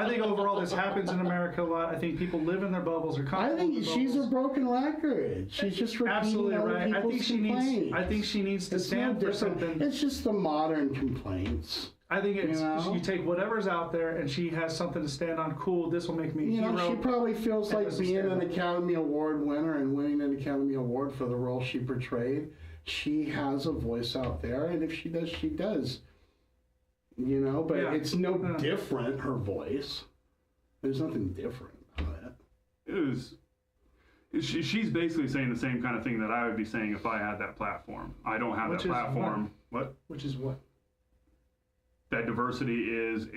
think overall this happens in America a lot. I think people live in their bubbles or I think she's a broken record. She's just repeating other people's complaints. I think she needs to stand for something. It's just the modern complaints. I think it's you take whatever's out there and she has something to stand on. Cool, this will make me a hero. She probably feels like being an Academy Award winner and winning an Academy Award for the role she portrayed. She has a voice out there, and if she does, she does. You know, but it's no different, her voice. There's nothing different about it. She's basically saying the same kind of thing that I would be saying if I had that platform. I don't have that platform. What? Which is what? That diversity is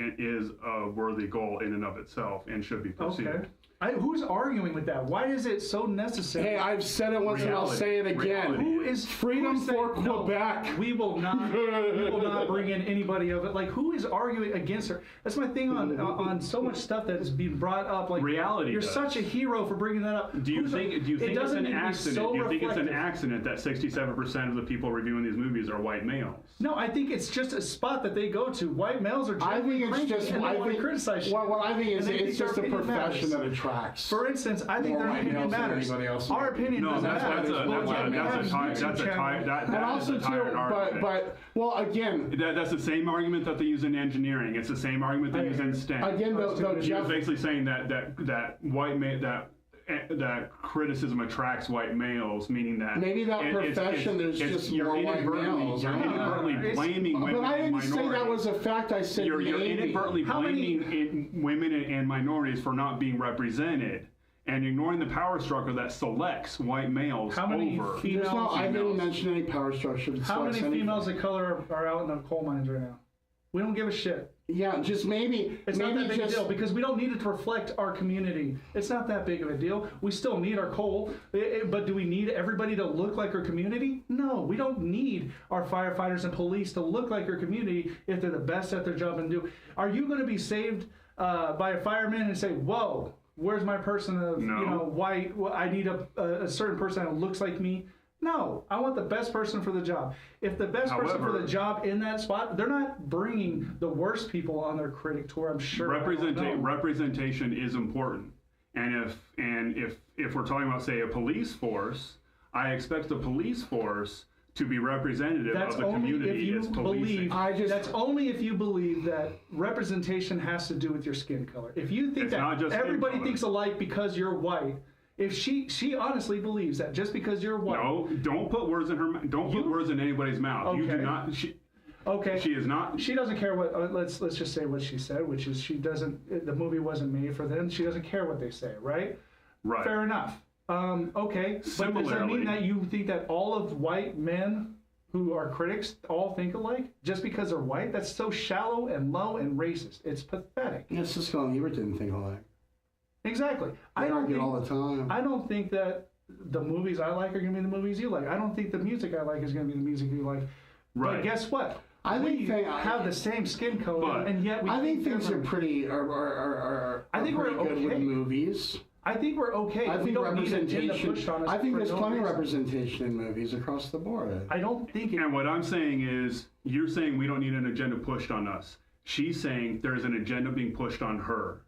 a worthy goal in and of itself and should be pursued. Okay. Who's arguing with that? Why is it so necessary? Hey, I've said it once and I'll say it again. Who is freedom for Quebec? No, we will not bring in anybody of it. Like, who is arguing against her? That's my thing on so much stuff that is being brought up. Like, reality. You're such a hero for bringing that up. Do you think it's an accident? Do you think it's an accident that 67% of the people reviewing these movies are white males? No, I think it's just a spot that they go to. White males are. I think it's just. I want to criticize. What I think is it's just a profession that attracts. For instance, I think their opinion matters. Our opinion doesn't matter. And also too, but well, again, that's the same argument that they use in engineering. It's the same argument they use in STEM. Again, though, Jeff basically saying that white male that criticism attracts white males, meaning that maybe that profession there's just more white males. You're inadvertently blaming women. But I didn't say that was a fact. I said you're inadvertently blaming women and minorities for not being represented, and ignoring the power structure that selects white males over females. I didn't mention any power structure. How many females of color are out in the coal mines right now? We don't give a shit. Yeah, just maybe. It's not that big a deal because we don't need it to reflect our community. It's not that big of a deal. We still need our coal, but do we need everybody to look like our community? No, we don't need our firefighters and police to look like our community if they're the best at their job and do. Are you going to be saved by a fireman and say, "Whoa, where's my person of white? I need a certain person that looks like me." No, I want the best person for the job. If the best person for the job in that spot, they're not bringing the worst people on their critic tour, I'm sure. Representation is important. And if we're talking about, say, a police force, I expect the police force to be representative of the community as policing. That's only if you believe that representation has to do with your skin color. If you think that everybody thinks alike because you're white, if she honestly believes that just because you're white. No, don't put words in her mouth. Don't put words in anybody's mouth. Okay. You do not. She is not. She doesn't care what. Let's just say what she said, which is she doesn't. The movie wasn't made for them. She doesn't care what they say. Right. Right. Fair enough. Okay. But does that mean that you think that all of white men who are critics all think alike just because they're white? That's so shallow and low and racist. It's pathetic. Yeah, Siskel and Ebert didn't think alike. Exactly. I argue all the time. I don't think that the movies I like are going to be the movies you like. I don't think the music I like is going to be the music you like. Right. But guess what? We have the same skin color, and yet I think things are pretty are I think pretty we're good with movies. I think we're okay. I think we don't need agenda pushed on us. I think there's plenty of representation in movies across the board. I don't think. And what I'm saying is, you're saying we don't need an agenda pushed on us. She's saying there's an agenda being pushed on her.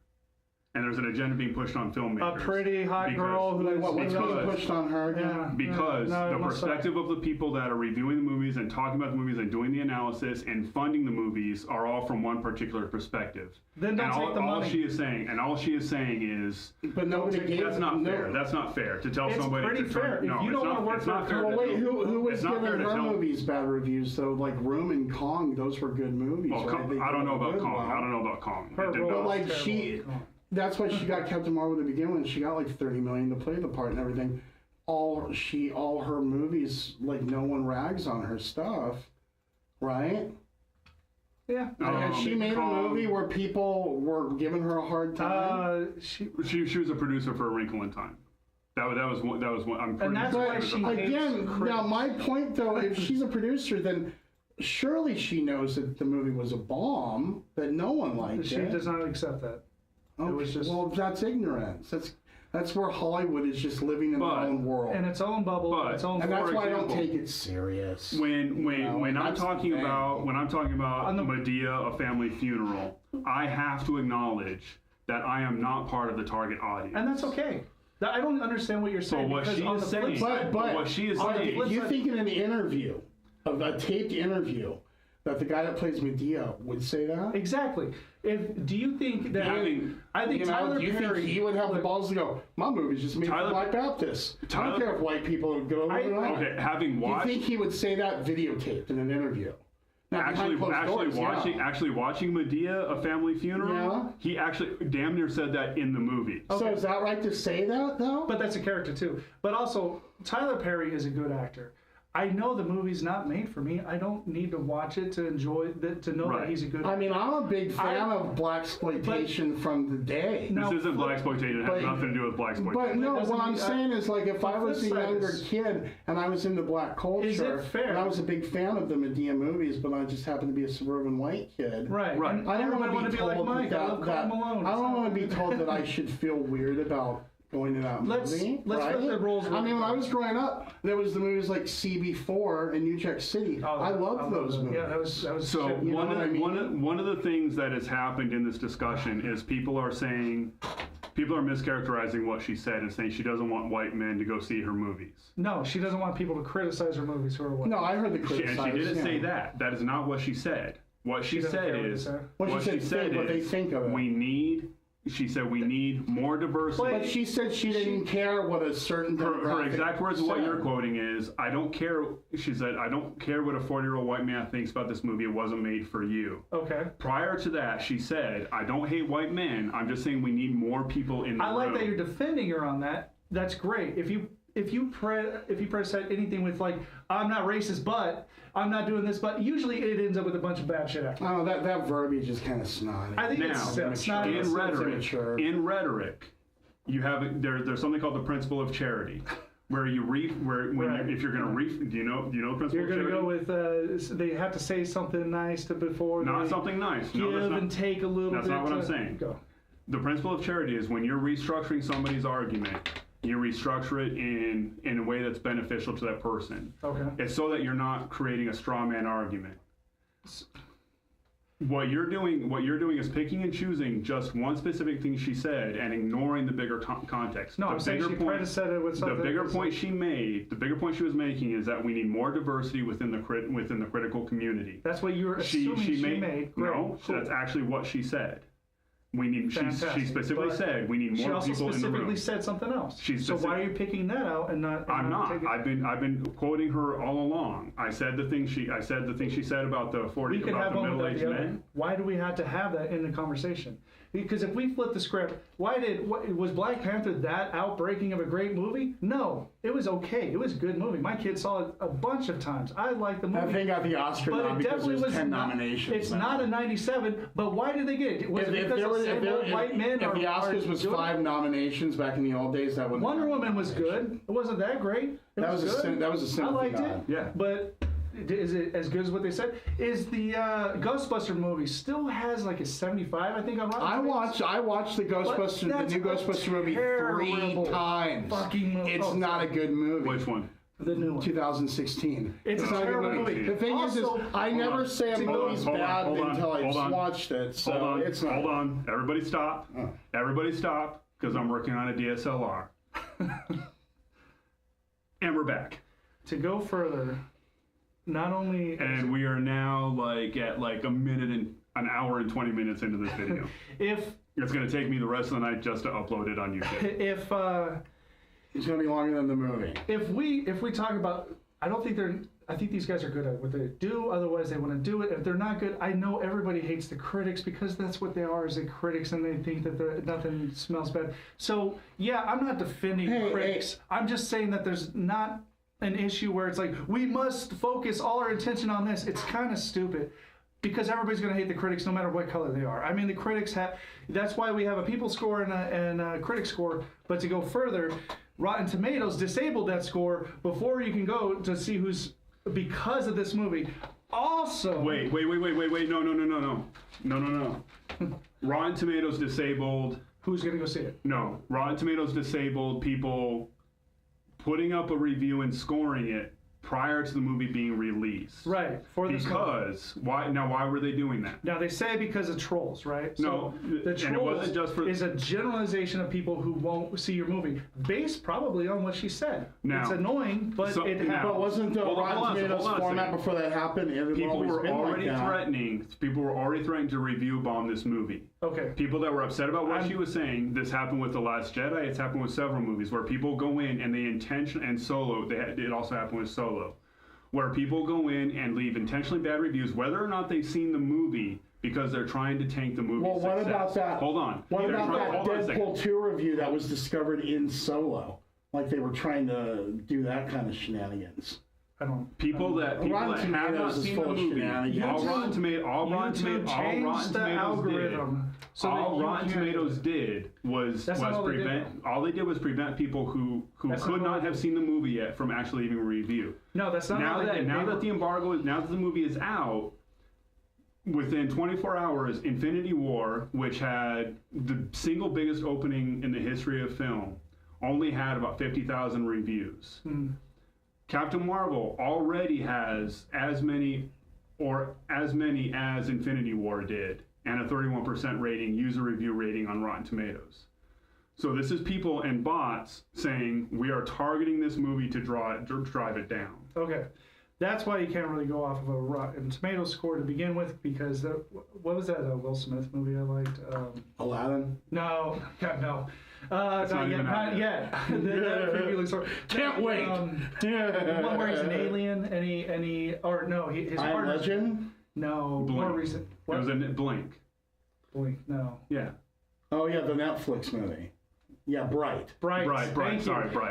And there's an agenda being pushed on filmmakers. A pretty hot girl who what's being pushed on her again? Because the perspective of the people that are reviewing the movies and talking about the movies and doing the analysis and funding the movies are all from one particular perspective. Then don't take the money. All she is saying is, but nobody gave. That's not fair. That's not fair to tell somebody. It's pretty fair. If you don't want to work for a well, wait, who was giving her movies bad reviews though? Like Room and Kong, those were good movies. Well, right? I don't know about Kong. I don't know about Kong. But like that's why she got Captain Marvel to begin with. She got like $30 million to play the part and everything. All her movies, like no one rags on her stuff, right? Yeah. And she made a movie where people were giving her a hard time. She was a producer for A Wrinkle in Time. That was one. I'm pretty and that's sure why she again. Now my point though, if she's a producer, then surely she knows that the movie was a bomb, that no one liked it. She does not accept that. Okay. Well, that's ignorance. That's where Hollywood is just living in their own world. And its own bubble. And that's why I don't take it serious. When I'm talking about Medea, A Family Funeral, I have to acknowledge that I am not part of the target audience. And that's okay. I don't understand what you're saying. But what she is saying. Do you think in an interview, a taped interview, that the guy that plays Medea would say that? Exactly. Do you think that I think Tyler Perry, think he would have the balls to go, my movie's just made for Black Baptists. I don't care if white people would go over it or not. Okay, having watched... Do you think he would say that videotaped in an interview? Actually watching Medea, A Family Funeral, he actually damn near said that in the movie. Okay. So is that right to say that, though? But that's a character, too. But also, Tyler Perry is a good actor. I know the movie's not made for me. I don't need to watch it to enjoy to know that he's a good. I mean, I'm a big fan of blaxploitation from the day. This isn't blaxploitation. It has nothing to do with blaxploitation. But no, what I'm saying is, like, if I was a younger kid and I was into black culture, and I was a big fan of the Medea movies, but I just happened to be a suburban white kid. Right. I don't want to be told like that. I don't want to be told that I should feel weird about going to that movie. Let's right? put the rules. I mean, when I was growing up, there was the movies like CB4 and New Jack City. I loved those movies. Yeah, that was. So one of the things that has happened in this discussion is people are mischaracterizing what she said and saying she doesn't want white men to go see her movies. No, she doesn't want people to criticize her movies who are white. No, I heard the criticism. And she didn't say that. That is not what she said. What she said is what they think of it. She said we need more diversity. But she said she didn't care what a certain her exact words of what you're quoting is, I don't care. She said, I don't care what a 40-year-old white man thinks about this movie. It wasn't made for you. Okay. Prior to that, she said, I don't hate white men. I'm just saying we need more people in the room. I like that you're defending her on that. That's great. If you said anything with like, I'm not racist, but I'm not doing this, but usually it ends up with a bunch of bad shit after. Oh, that verbiage is kind of snotty. I think it's snotty. In rhetoric, you have there's something called the principle of charity, where you if you're going to read, do you know the principle? You're going to go with they have to say something nice before. Not something nice. Give and take a little. That's bit. not what I'm saying. Go. The principle of charity is when you're restructuring somebody's argument. You restructure it in a way that's beneficial to that person. Okay. It's so that you're not creating a straw man argument. What you're doing is picking and choosing just one specific thing she said and ignoring the bigger context. No, I'm saying she tried to set it with something. The bigger point she was making is that we need more diversity within the critical community. That's what you were assuming she made. Great. No, cool. That's actually what she said. We need. She specifically said we need more people in the room. She also specifically said something else. So why are you picking that out and not? I'm not. I've been quoting her all along. I said the thing she said about the 40 about the middle-aged men. Why do we have to have that in the conversation? Because if we flip the script, was Black Panther that outbreaking of a great movie? No, it was okay. It was a good movie. My kids saw it a bunch of times. I liked the movie. I think got the Oscar nom because there's 10 nominations. It's not a 97, but why did they get it? Was it because of white men? If the Oscars was 5 nominations back in the old days, that would. Wonder Woman was good. It wasn't that great. That was a sympathy. I liked it. Yeah, but. Is it as good as what they said? Is the Ghostbuster movie still has like a 75? I think on Rotten Tomatoes? I watched the new Ghostbuster movie 3 times. Fucking movie. It's not a good movie. Which one? The new one. 2016. It's a terrible movie. The thing is I never say a movie's bad until I've watched it. So it's not. Hold on. Everybody stop. Everybody stop, because I'm working on a DSLR. And we're back. To go further. Not only, and we are now at an hour and 20 minutes into this video. If it's going to take me the rest of the night just to upload it on YouTube. It's going to be longer than the movie. If we talk about, I think these guys are good at what they do. Otherwise, they want to do it. If they're not good, I know everybody hates the critics because that's what they are, is the critics, and they think that nothing smells bad. So yeah, I'm not defending critics. I'm just saying that there's not an issue where it's like we must focus all our attention on this. It's kind of stupid because everybody's going to hate the critics no matter what color they are. I mean, the critics that's why we have a people score and a critic score. But to go further, Rotten Tomatoes disabled that score before you can go to see who's, because of this movie. Also, wait, no. Rotten Tomatoes disabled. Who's going to go see it? No, Rotten Tomatoes disabled people putting up a review and scoring it prior to the movie being released. Right. Why were they doing that? Now they say because of trolls, right? No, so the trolls is a generalization of people who won't see your movie, based probably on what she said. Now, it's annoying, but it happened. But wasn't the Rotten Tomatoes format before that happened? People were already threatening to review bomb this movie. Okay. People that were upset about what she was saying. This happened with The Last Jedi. It's happened with several movies where people go in and they and Solo. It also happened with Solo, where people go in and leave intentionally bad reviews, whether or not they've seen the movie, because they're trying to tank the movie's success. What about that? Hold on. What about that Deadpool 2 review that was discovered in Solo? Like they were trying to do that kind of shenanigans. People that have not seen the movie, all Rotten Tomatoes did was prevent. All they did was prevent people who could not have seen the movie yet from actually leaving a review. No, that's not. Now that the embargo is, now that the movie is out, within 24 hours, Infinity War, which had the single biggest opening in the history of film, only had about 50,000 reviews. Captain Marvel already has as many as Infinity War did, and a 31% user review rating on Rotten Tomatoes. So this is people and bots saying we are targeting this movie to drive it down. Okay. That's why you can't really go off of a Rotten Tomatoes score to begin with, because what was that Will Smith movie I liked? Aladdin? No, God, no. Not yet. That preview looks horrible. Can't wait. The one where he's an alien, his Iron Legend? No, Blink. more recent. What? It was in Blink. Blink, no. Yeah. Oh yeah, the Netflix movie. Yeah, Bright. Sorry, Bright.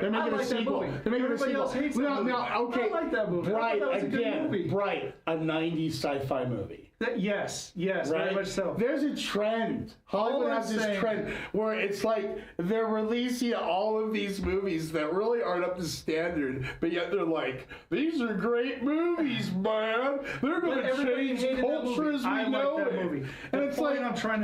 They're making a sequel. Everybody else hates that movie. Okay. I like that movie. Bright, that was a good movie. Bright, a 90s sci-fi movie. Yes, right? very much so. There's a trend. Hollywood has this trend where it's like they're releasing all of these movies that really aren't up to standard, but yet they're like, these are great movies, man. They're going to change culture as we know it. And it's like,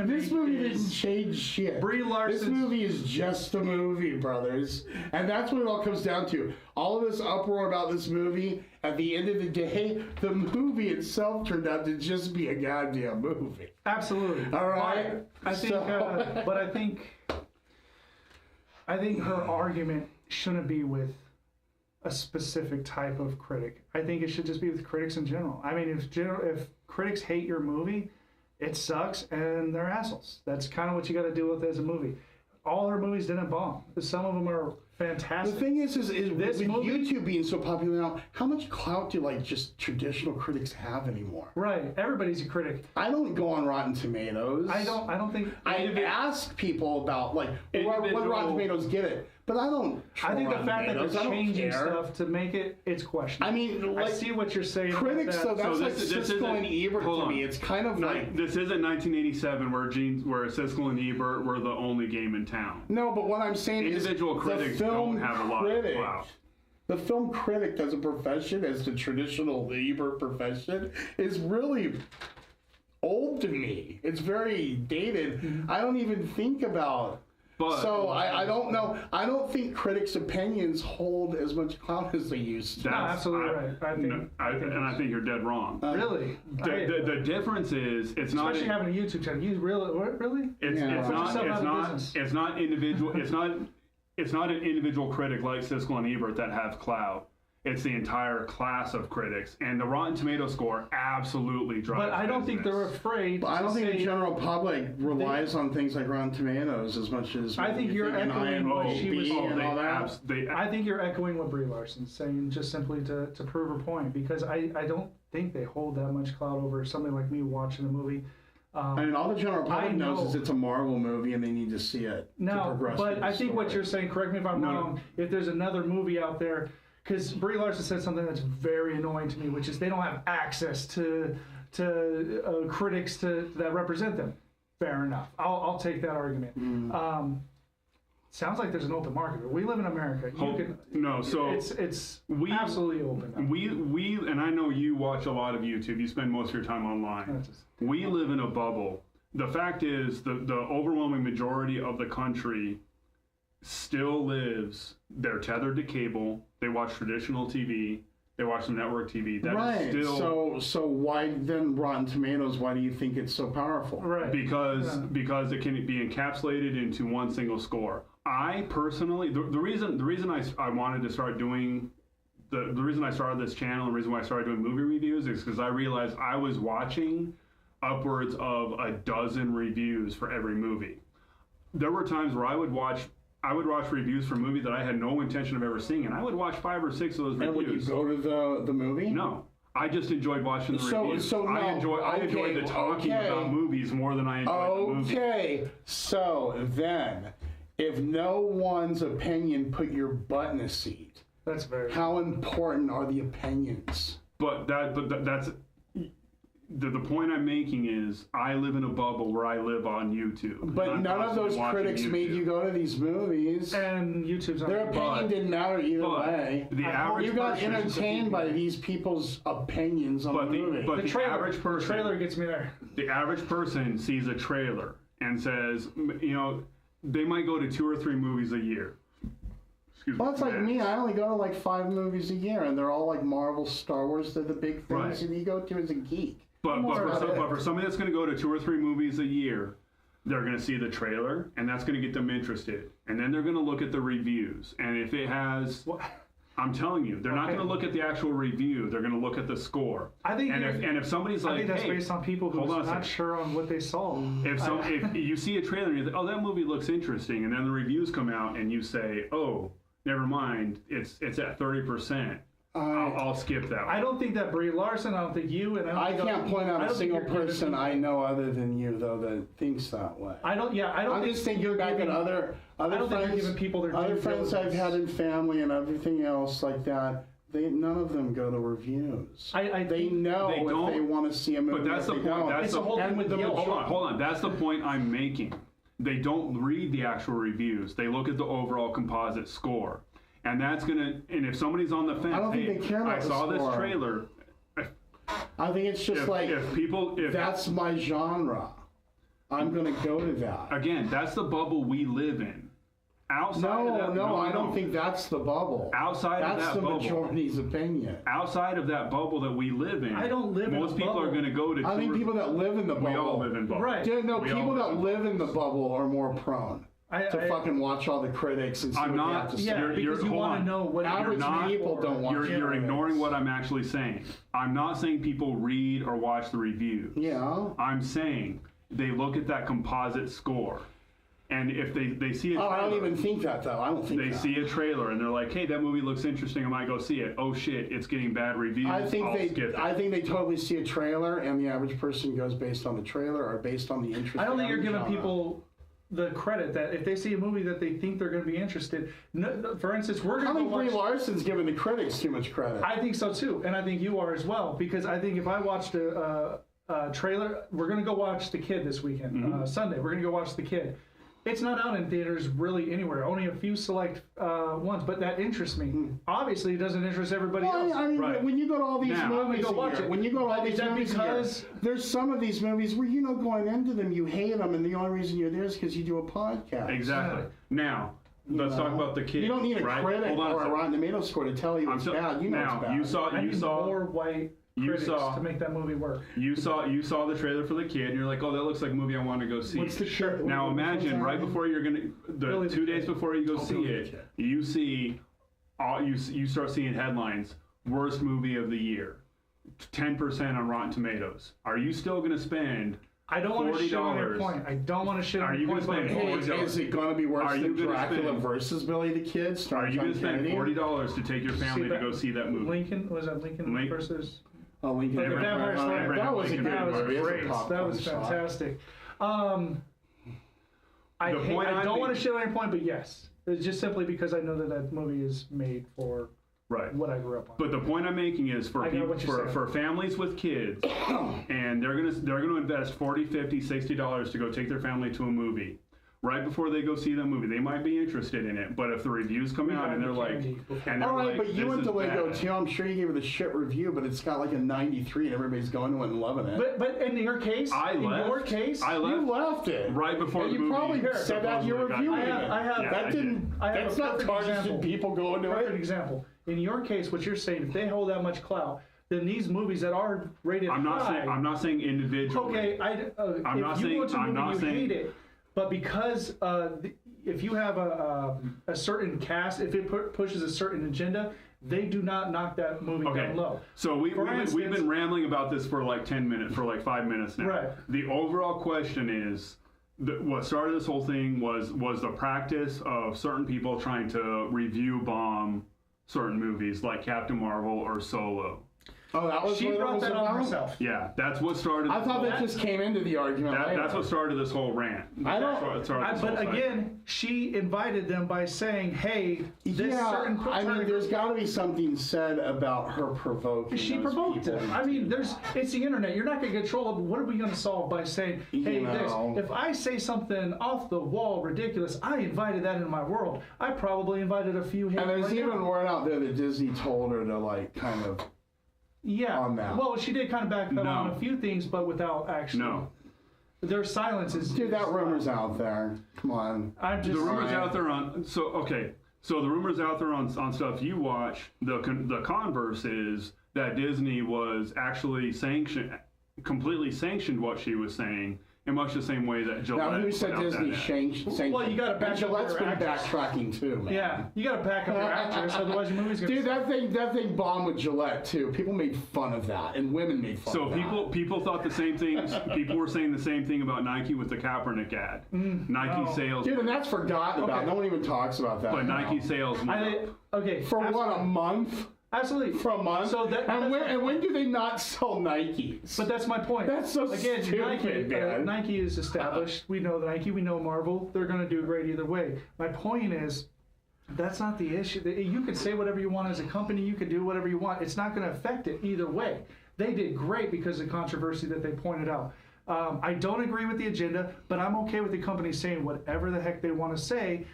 this movie didn't change shit. Brie Larson. This movie is just a movie, brothers. And that's what it all comes down to. All of this uproar about this movie, at the end of the day, the movie itself turned out to just be a goddamn movie. Absolutely. All right. I think her argument shouldn't be with a specific type of critic. I think it should just be with critics in general. I mean, if critics hate your movie, it sucks and they're assholes. That's kind of what you got to deal with as a movie. All her movies didn't bomb. Some of them are fantastic. The thing is with YouTube being so popular now, how much clout do just traditional critics have anymore? Right. Everybody's a critic. I don't go on Rotten Tomatoes. I don't think. I ask people about what Rotten Tomatoes get it, but I don't. I think the fact that they're changing stuff to make it's questionable. I mean, I see what you're saying. Critics, about that. so that's Siskel and Ebert to me. It's kind of like this isn't 1987 where Siskel and Ebert were the only game in town. No, but what I'm saying is individual critics don't have a lot of clout. The film critic as a profession, as the traditional Ebert profession, is really old to me. It's very dated. I don't even think about. So I don't know. I don't think critics' opinions hold as much clout as they used to. That's absolutely right. I think you're dead wrong. Really? The difference is it's not. Especially having a YouTube channel. You really? It's not individual. It's not an individual critic like Siskel and Ebert that have clout. It's the entire class of critics, and the Rotten Tomato score absolutely drives. But I don't think they're afraid. I don't think the general public relies on things like Rotten Tomatoes as much as. I think you're echoing what she was saying. I think you're echoing what Brie Larson's saying, just simply to prove her point, because I don't think they hold that much clout over somebody like me watching a movie. I mean, all the general public knows is it's a Marvel movie and they need to see it. No, but I think what you're saying, correct me if I'm wrong, if there's another movie out there, because Brie Larson said something that's very annoying to me, which is they don't have access to critics that represent them. Fair enough. I'll take that argument. Sounds like there's an open market. We live in America. It's absolutely open. We and I know you watch a lot of YouTube. You spend most of your time online. We live in a bubble. The fact is, the overwhelming majority of the country still lives. They're tethered to cable. They watch traditional TV. They watch some network TV. That is still so why then Rotten Tomatoes? Why do you think it's so powerful? Right. Because it can be encapsulated into one single score. I personally, the reason I wanted to start doing the reason I started this channel, the reason why I started doing movie reviews is because I realized I was watching upwards of a dozen reviews for every movie. There were times where I would watch reviews for a movie that I had no intention of ever seeing, and I would watch 5 or 6 of those reviews. And would you go to the movie? No. I just enjoyed watching the reviews. I enjoyed the talking about movies more than I enjoyed the movie. Okay, so then, if no one's opinion put your butt in a seat, That's very. How important are the opinions? But that's the point I'm making is I live in a bubble where I live on YouTube. But none of those critics made you go to these movies. And YouTube's Their opinion didn't matter either way. The average you got person, entertained by these people's opinions on the movie. But the average person, the trailer gets me there. The average person sees a trailer and says, you know, they might go to 2 or 3 movies a year. Well, it's like me. I only go to like 5 movies a year, and they're all like Marvel, Star Wars. They're the big things that you go to as a geek. But for somebody that's going to go to 2 or 3 movies a year, they're going to see the trailer, and that's going to get them interested. And then they're going to look at the reviews. And if it has... I'm telling you, they're not going to look at the actual review. They're going to look at the score. I think, and if somebody's like, I think that's based on people who are not sure on what they saw. If you see a trailer and you think, oh, that movie looks interesting, and then the reviews come out and you say, oh, never mind, it's at 30%. I'll skip that one. I don't think that Brie Larson, I don't think you, and I can't point out a single person I know other than you, though, that thinks that way. I'm just thinking back at other friends I've had in family and everything else like that. None of them go to reviews. They know if they want to see a movie. But that's the point. That's the whole thing with hold on. That's the point I'm making. They don't read the actual reviews. They look at the overall composite score. And that's gonna. And if somebody's on the fence, I don't think they care about I saw this trailer. I think it's just if that's my genre, I'm gonna go to that. Again, that's the bubble we live in. Outside of that, no, I don't think that's the bubble. Outside of that bubble, that's the majority's opinion. Outside of that bubble that we live in, I don't live in a bubble. Most people are going to go to. I think people that live in the bubble. We all live in bubbles. Right. People that live in the bubble are more prone to fucking watch all the critics and see what they have to say. Because you want to know what average people don't watch. You're ignoring what I'm actually saying. I'm not saying people read or watch the reviews. Yeah. I'm saying they look at that composite score. And if they see a trailer... I don't even think that, though. I don't think they see a trailer and they're like, hey, that movie looks interesting. I might go see it. Oh, shit, it's getting bad reviews. I think they totally see a trailer, and the average person goes based on the trailer or based on the interest. I don't think you're giving people the credit that if they see a movie that they think they're going to be interested. No, for instance, we're going to watch... I think Brie Larson's giving the critics too much credit. I think so, too. And I think you are as well. Because I think if I watched a trailer... We're going to go watch The Kid this weekend. Sunday. We're going to go watch The Kid. It's not out in theaters really anywhere. Only a few select ones, but that interests me. Obviously, it doesn't interest everybody else. I mean, when you go to all these movies, when you go to all these movies, there's some of these movies where going into them, you hate them, and the only reason you're there is because you do a podcast. Exactly. Now, let's talk about The Kid. You don't need a critic or a Rotten Tomatoes score to tell you it's bad. You know it's bad. You saw more white. To make that movie work. You saw the trailer for The Kid, and you're like, oh, that looks like a movie I want to go see. What's the shirt? Now imagine right before you're gonna 2 days before you go see it, you start seeing headlines: worst movie of the year, 10% on Rotten Tomatoes. Are you still gonna spend? I don't want to shit on your point. I don't want to shit on your point. Is it going to be worse than Dracula versus Billy the Kid? Are you going to spend $40 to take your family to go see that movie? Lincoln versus. Oh, Lincoln. That was great. That was fantastic. I don't want to shit on your point, but yes, it's just simply because I know that movie is made for what I grew up on. But the point I'm making is for families with kids, and they're gonna invest $40, $50, $60 to go take their family to a movie. Right before they go see the movie, they might be interested in it, but if the reviews come out and they're like, but you went to Lego too. I'm sure you gave it a shit review, but it's got like a 93, and everybody's going to it and loving it. But in your case, you left it right before the movie. You probably said that in your review. That's not targeting people going to it. Perfect example. In your case, what you're saying, if they hold that much clout, then these movies that are rated I'm not saying individually. Okay, I'm not saying hate it. But because if you have a certain cast, if it pushes a certain agenda, they do not knock that movie down low. So we've been rambling about this for like 5 minutes now. Right. The overall question is, what started this whole thing was the practice of certain people trying to review bomb certain movies like Captain Marvel or Solo. Oh, that was she what brought was that on about? herself. Yeah, that's what started. I thought that just came into the argument. That's what started this whole rant. But again, she invited them by saying, "Hey, this certain." I mean, there's got to be something said about her provoking. She provoked them. I mean, it's the internet. You're not going to control it. What are we going to solve by saying, "Hey, if I say something off the wall, ridiculous, I invited that into my world. I probably invited a few." And there's even word out there that Disney told her to like kind of. Yeah. On that. Well, she did kind of back up on a few things, but without actually. No. Their silence is. Dude, that rumor's out there. Come on. I'm just. The rumors out there on. So the rumors out there on stuff you watch. The converse is that Disney was actually completely sanctioned what she was saying. In much the same way that Gillette. Now, who said Disney sanctioned? Well, you got to back up Gillette's your been actress. backtracking too, man. Yeah, you got to back up your actress, otherwise your movie's gonna. Dude, that thing bombed with Gillette too. People made fun of that, and women made fun of that. So people thought the same things. People were saying the same thing about Nike with the Kaepernick ad. Nike sales. Dude, and that's forgotten about. No one even talks about that. But Nike sales. For what, a month? Absolutely. For a month? So and when do they not sell Nikes? But that's my point. That's so stupid, man. Nike is established. We know Nike. We know Marvel. They're going to do great either way. My point is, that's not the issue. You can say whatever you want as a company. You can do whatever you want. It's not going to affect it either way. They did great because of the controversy that they pointed out. I don't agree with the agenda, but I'm okay with the company saying whatever the heck they want to say.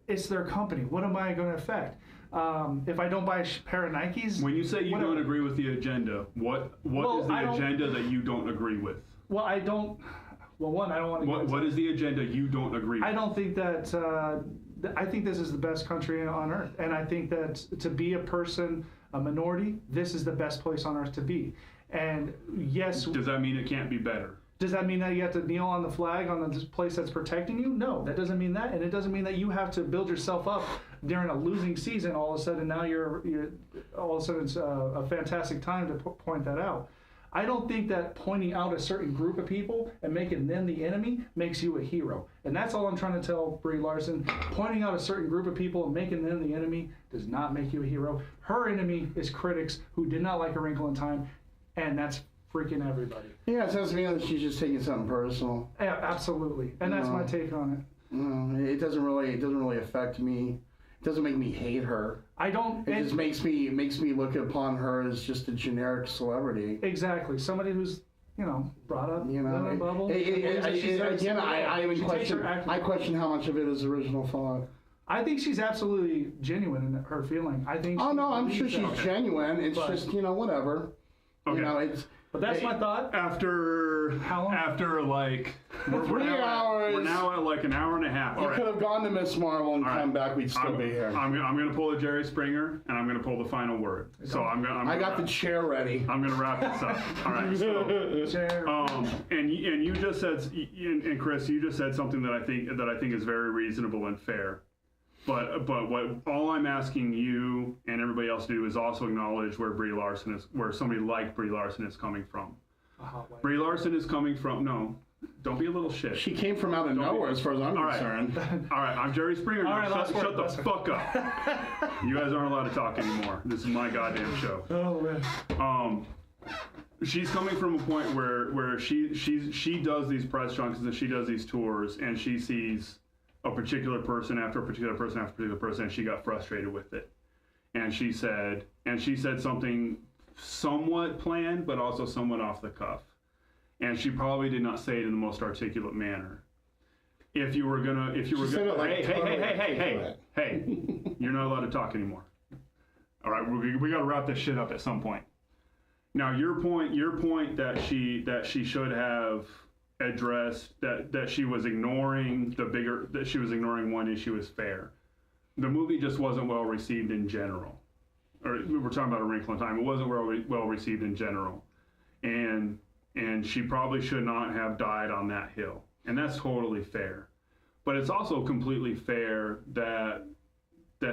It's their company. What am I going to affect? If I don't buy a pair of Nikes... When you say you don't agree with the agenda, what is the agenda that you don't agree with? Well, I don't... Well, one, I don't want to... What is the agenda you don't agree with? I don't think that... I think this is the best country on earth. And I think that to be a person, a minority, this is the best place on earth to be. And yes... Does that mean it can't be better? Does that mean that you have to kneel on the flag on the place that's protecting you? No, that doesn't mean that. And it doesn't mean that you have to build yourself up during a losing season. All of a sudden now all of a sudden it's a fantastic time to point that out. I don't think that pointing out a certain group of people and making them the enemy makes you a hero. And that's all I'm trying to tell Brie Larson. Pointing out a certain group of people and making them the enemy does not make you a hero. Her enemy is critics who did not like A Wrinkle in Time, and that's freaking everybody. Yeah, it sounds to me like she's just taking something personal. Yeah, absolutely, and that's my take on it. No, it doesn't really affect me. It doesn't make me hate her. I don't. It just makes me look upon her as just a generic celebrity. Exactly, somebody who's brought up in a bubble. Again, I question how much of it is original thought. I think she's absolutely genuine in her feeling. I think. Oh no, I'm sure she's genuine. It's just whatever. Okay. But that's my thought. After how long? After like 3 hours. We're now at like an hour and a half. You could have gone to Miss Marvel and come back. We'd still be here. I'm gonna pull a Jerry Springer and I'm gonna pull the final word. So I got the chair ready. I'm gonna wrap this up. All right. So, and you just said, and Chris, you just said something that I think is very reasonable and fair. But what all I'm asking you and everybody else to do is also acknowledge where somebody like Brie Larson is coming from. Brie Larson is coming from don't be a little shit. She came from out of nowhere, as far as I'm concerned. All right, I'm Jerry Springer. Shut the fuck up. You guys aren't allowed to talk anymore. This is my goddamn show. Oh man. She's coming from a point where she does these press junkets and she does these tours and she sees a particular person after a particular person after a particular person, and she got frustrated with it. And she said something somewhat planned, but also somewhat off the cuff. And she probably did not say it in the most articulate manner. Hey, you're not allowed to talk anymore. All right, we got to wrap this shit up at some point. Now, your point that she should have addressed that she was ignoring one issue is fair. The movie just wasn't well received in general. Or we were talking about A Wrinkle in Time. It wasn't well received in general, and she probably should not have died on that hill. And that's totally fair. But it's also completely fair that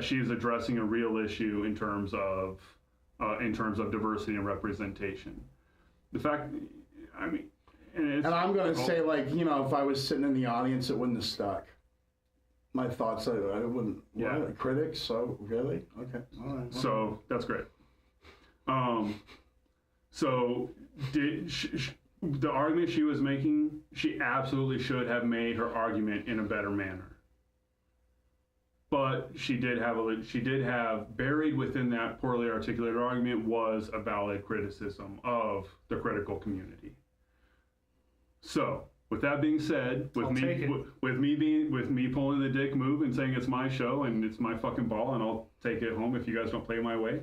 she is addressing a real issue in terms of diversity and representation. The fact, I mean. And I'm going to say, if I was sitting in the audience, it wouldn't have stuck. My thoughts, I wouldn't. Yeah. What, critics? So, really? Okay. All right. So, that's great. So the argument she was making, she absolutely should have made her argument in a better manner. But she did have buried within that poorly articulated argument was a valid criticism of the critical community. So, with that being said, with me pulling the dick move and saying it's my show and it's my fucking ball and I'll take it home if you guys don't play my way.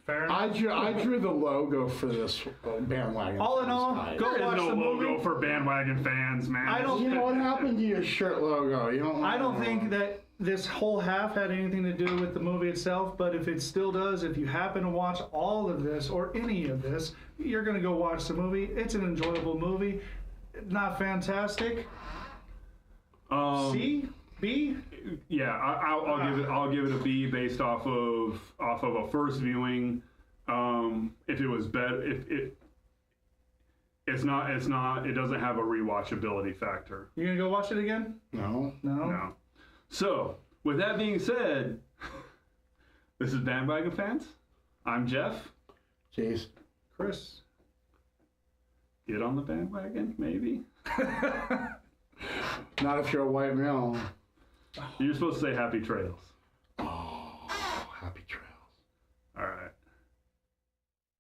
Fair enough. I drew the logo for this Bandwagon. All in all, go watch the movie. Logo for Bandwagon fans, man. You know what happened to your shirt logo? I don't think that this whole half had anything to do with the movie itself, but if it still does, if you happen to watch all of this or any of this, you're going to go watch the movie. It's an enjoyable movie. Not fantastic. C? B? Yeah, I'll give it a B based off of a first viewing. If it was better, it doesn't have a rewatchability factor. You gonna go watch it again? No. So, with that being said, this is Bandwagon Fans. I'm Jeff. Jason. Chris. Get on the bandwagon, maybe. Not if you're a white male. You're supposed to say happy trails.